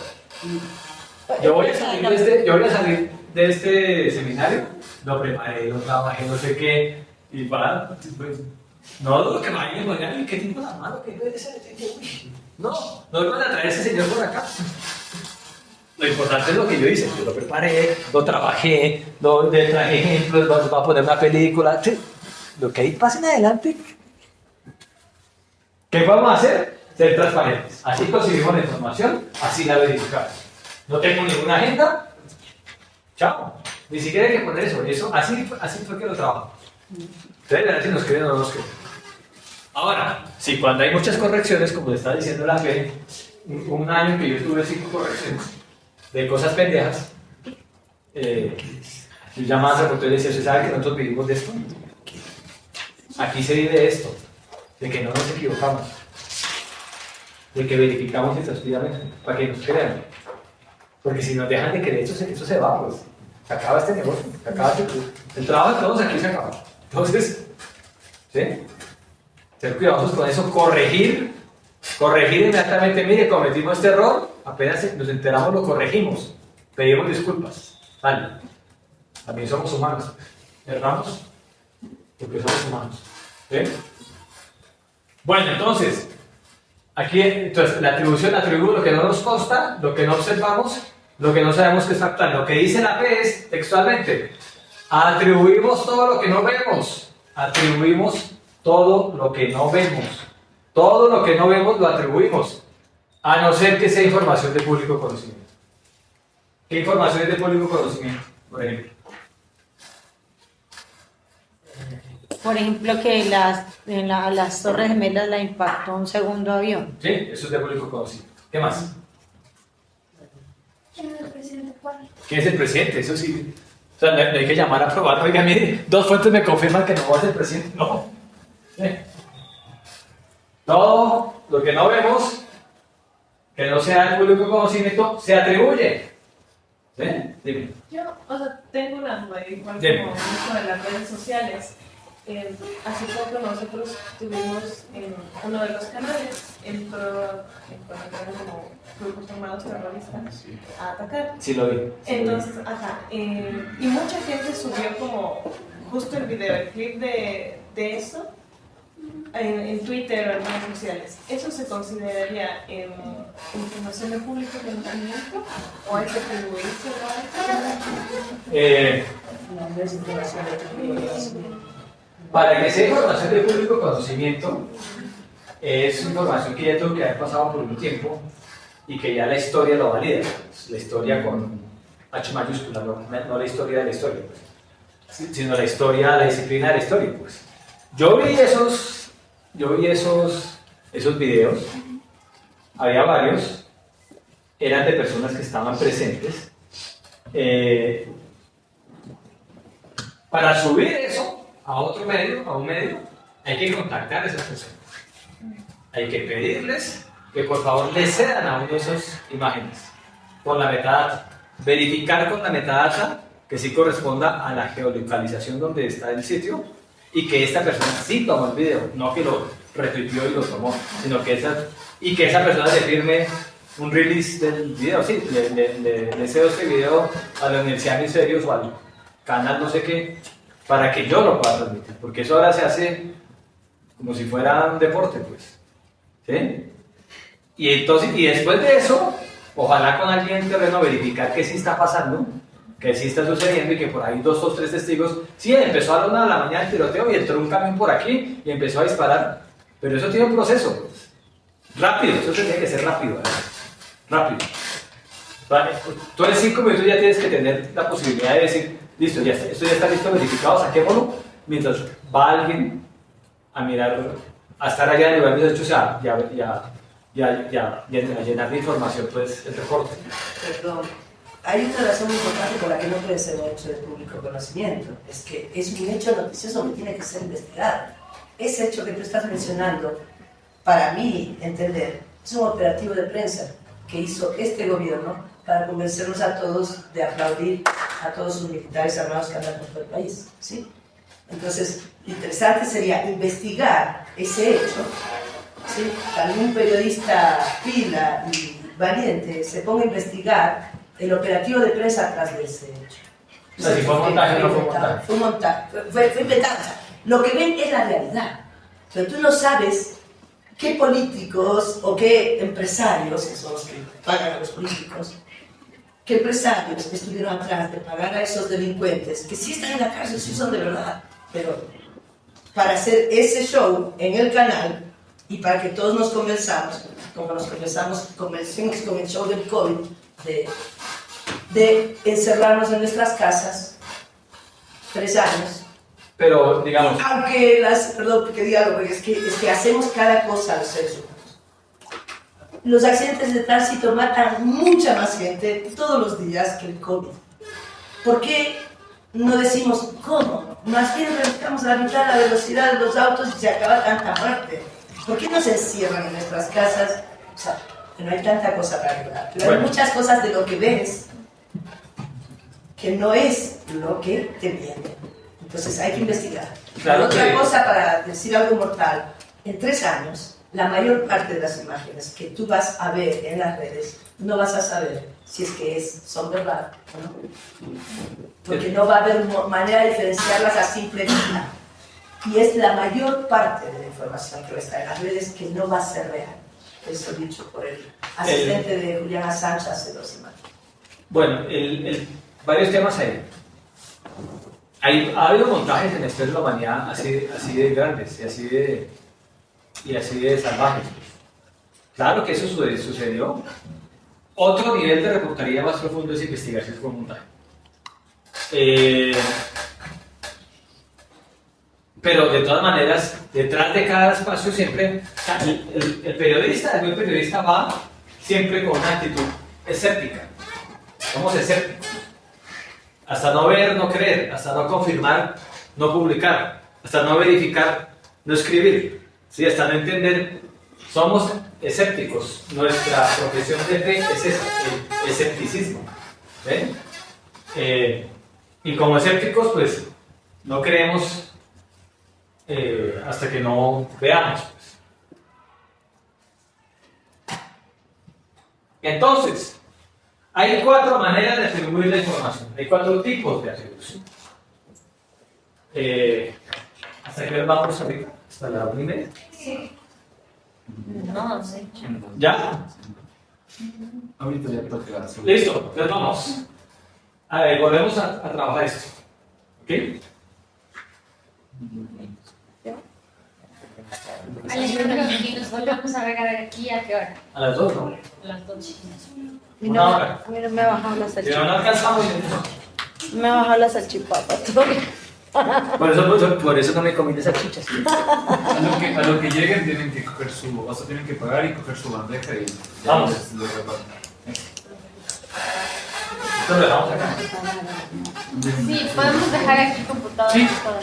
Yo voy a salir de este seminario, lo preparé, lo trabajé, no sé qué, y para, pues, no lo que vayan a poner, ¿qué tipo de mano? ¿Qué puede ser? No van a traer a ese señor por acá. Lo importante es lo que yo hice, yo lo preparé, lo trabajé, le traje ejemplos, vamos a poner una película, ¿sí? Lo que ahí pasa en adelante. ¿Qué vamos a hacer? Ser transparentes. Así conseguimos la información, así la verificamos. No tengo ninguna agenda, chao. Ni siquiera hay que poner eso así fue que lo trabajamos. Ustedes verán si nos creen o no nos creen. Ahora, si cuando hay muchas correcciones, como le está diciendo la Fe, un año que yo tuve 5 correcciones de cosas pendejas, yo llamaba al reportero y decía, ¿usted sabe que nosotros vivimos de esto? Aquí se vive de esto, de que no nos equivocamos, de que verificamos exhaustivamente, para que nos crean. Porque si nos dejan de creer, eso se va, pues. Se acaba este negocio, se acaba el trabajo de todos aquí se acaba. Entonces, ¿sí? Ser cuidadosos con eso, corregir inmediatamente, mire, cometimos este error, apenas nos enteramos lo corregimos, pedimos disculpas, vale. También somos humanos, erramos, porque somos humanos. ¿Sí? Bueno, entonces, la atribución atribuimos lo que no nos consta, lo que no observamos, lo que no sabemos que está actuando. Lo que dice la P es, textualmente, atribuimos todo lo que no vemos. Atribuimos todo lo que no vemos. Todo lo que no vemos lo atribuimos, a no ser que sea información de público conocimiento. ¿Qué información es de público conocimiento, por ejemplo? Por ejemplo, que las Torres Gemelas la impactó un segundo avión. Sí, eso es de público conocimiento. ¿Qué más? ¿Quién es el presidente? ¿Cuál? ¿Quién es el presidente? Eso sí. O sea, no hay que llamar a probar. Oiga, mire, 2 fuentes me confirman que no va a ser el presidente. No. ¿Sí? Todo lo que no vemos, que no sea de público conocimiento, se atribuye. ¿Sí? Dime. Yo, tengo una duda, igual Dime. como mucho de las redes sociales. Hace poco nosotros tuvimos en uno de los canales, entraron como grupos armados terroristas a atacar. Sí, lo vi. Entonces, y mucha gente subió como justo el video, el clip de eso en Twitter o en redes sociales. ¿Eso se consideraría información de público conocimiento o hay que atribuírselo a Para que sea información de público conocimiento, es información que ya tuvo que haber pasado por un tiempo y que ya la historia lo valida. La historia con H mayúscula, no la historia de la historia, pues, sino la historia, la disciplina de la historia. Pues. Yo vi esos videos, había varios, eran de personas que estaban presentes. Para subir eso a otro medio, a un medio, hay que contactar a esas personas. Hay que pedirles que por favor les cedan a uno de esas imágenes con la metadata. Verificar con la metadata que sí corresponda a la geolocalización donde está el sitio y que esta persona sí tomó el video, no que lo retuiteó y lo tomó, sino que esa persona le firme un release del video. Sí, le cedo este video a la Universidad de Misterios o al canal no sé qué, para que yo lo pueda transmitir, porque eso ahora se hace como si fuera un deporte, pues. ¿Sí? Y después de eso, ojalá con alguien en terreno verificar que sí está pasando, que sí está sucediendo y que por ahí 2 o 3 testigos, sí, empezó a la 1 de la mañana el tiroteo y entró un camión por aquí y empezó a disparar, pero eso tiene un proceso, pues. Rápido, eso tiene que ser rápido, rápido. Vale. Tú en 5 minutos ya tienes que tener la posibilidad de decir, listo, esto ya está listo, verificado, saquémoslo, mientras va alguien a mirar, a estar allá en el lugar de hecho, o sea, a llenar de información, pues, el reporte. Perdón, hay una razón muy importante por la que no puede ser un hecho de público conocimiento, es que es un hecho noticioso que tiene que ser investigado. Ese hecho que tú estás mencionando, para mí entender, es un operativo de prensa que hizo este gobierno para convencernos a todos de aplaudir a todos sus militares armados que andan por todo el país, ¿sí? Entonces, lo interesante sería investigar ese hecho, ¿sí? También un periodista pila y valiente se ponga a investigar el operativo de prensa atrás de ese hecho. O sea, si fue montaje, no fue montaje. Fue montaje, fue inventado. O sea, lo que ven es la realidad, pero tú no sabes qué políticos o qué empresarios, que son los que pagan a los políticos, qué empresarios estuvieron atrás de pagar a esos delincuentes, que sí están en la cárcel, sí son de verdad, pero para hacer ese show en el canal y para que todos nos convenzamos, como nos convencimos con el show del COVID, de encerrarnos en nuestras casas 3 años. Pero, digamos... Aunque perdón que diga algo, porque es que hacemos cada cosa a los seres humanos. Los accidentes de tránsito matan mucha más gente todos los días que el COVID. ¿Por qué no decimos cómo? Más bien reduzcamos a la mitad la velocidad de los autos y se acaba tanta muerte. ¿Por qué no se encierran en nuestras casas? O sea, que no hay tanta cosa para ayudar. Pero bueno, hay muchas cosas de lo que ves que no es lo que te viene. Entonces hay que investigar. Claro. Otra cosa, para decir algo mortal, en 3 años, la mayor parte de las imágenes que tú vas a ver en las redes, no vas a saber si es que son verdad o no. Porque no va a haber manera de diferenciarlas a simple vista. Y es la mayor parte de la información que va a estar en las redes que no va a ser real. Eso dicho por el asistente de Julián Assange hace 2 semanas. Bueno, varios temas ahí. Ha habido montajes en la historia de la humanidad así de grandes y así de salvajes. Claro que eso sucedió. Otro nivel de reportería más profundo es investigar si es un montaje. Pero de todas maneras, detrás de cada espacio siempre, el buen periodista va siempre con una actitud escéptica. Somos escépticos. Hasta no ver, no creer, hasta no confirmar, no publicar, hasta no verificar, no escribir, ¿sí? Hasta no entender. Somos escépticos. Nuestra profesión de fe es el escepticismo. ¿Ven? Y como escépticos, pues no creemos hasta que no veamos. Pues. Entonces, hay 4 maneras de atribuir la información. Hay 4 tipos de atribución. ¿Hasta qué hora vamos arriba? ¿Hasta la 1:30? Sí. No sé. ¿Ya? Ahorita ya toca. Listo, entonces vamos. A ver, volvemos a trabajar esto. ¿Ok? Alejandro, y nos volvemos a ver aquí a qué hora. A las 2, ¿no? A las 2. Y Una hora. a mí no me ha bajado la Si salchipapa. no alcanzamos, Me ha bajado la salchipapa. por eso no me comí de salchichas. A lo que lleguen tienen que coger tienen que pagar y coger su bandeja y Vamos. lo reparten. Eso lo dejamos acá. Sí, podemos dejar aquí computador y todo.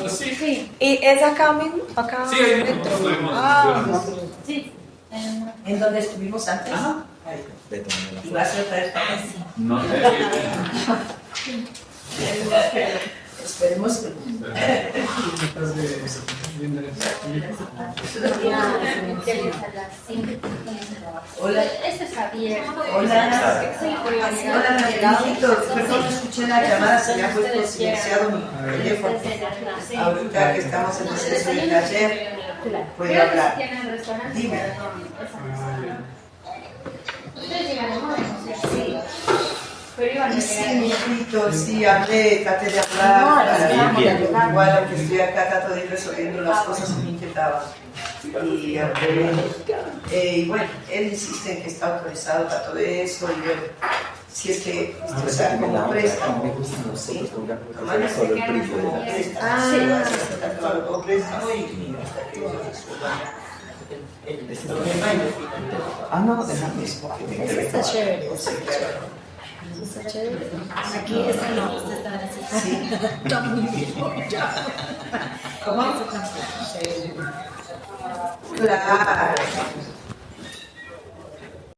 Sí. ¿Y es acá mismo? Acá Sí, ahí dentro. estuvimos. Sí. ¿En donde estuvimos antes? Ajá. Ahí. ¿Y vas a otra vez para acá? No sé. Esperemos que... Hola. Este es abierto. Hola. Sí, por Hola, Miguelito. Perdón, no escuché la llamada, se me ha puesto silenciado mi teléfono. Ahorita que estamos en el proceso del taller, puede hablar. Dime. Ustedes llegan en modo, ¿cierto? Sí. Pero iban a Y sí, llegar. Miguelito, sí, hablé, traté de hablar. Igual, aunque estoy acá, trato de ir resolviendo las cosas que me inquietaban. Y hablé. Y bueno, él insiste en que está autorizado para todo eso. Y bueno, si es que esto sea como préstamo, ¿sí? Nomás se quedan como préstamo. Sí, como préstamo y hasta que ellos resuelvan el problema y al final. Ah, no, déjame. Ese está chévere. Está chévere. Aquí este no, este está así. Sí. Ya muy bien, ya. ¿Cómo? Claro.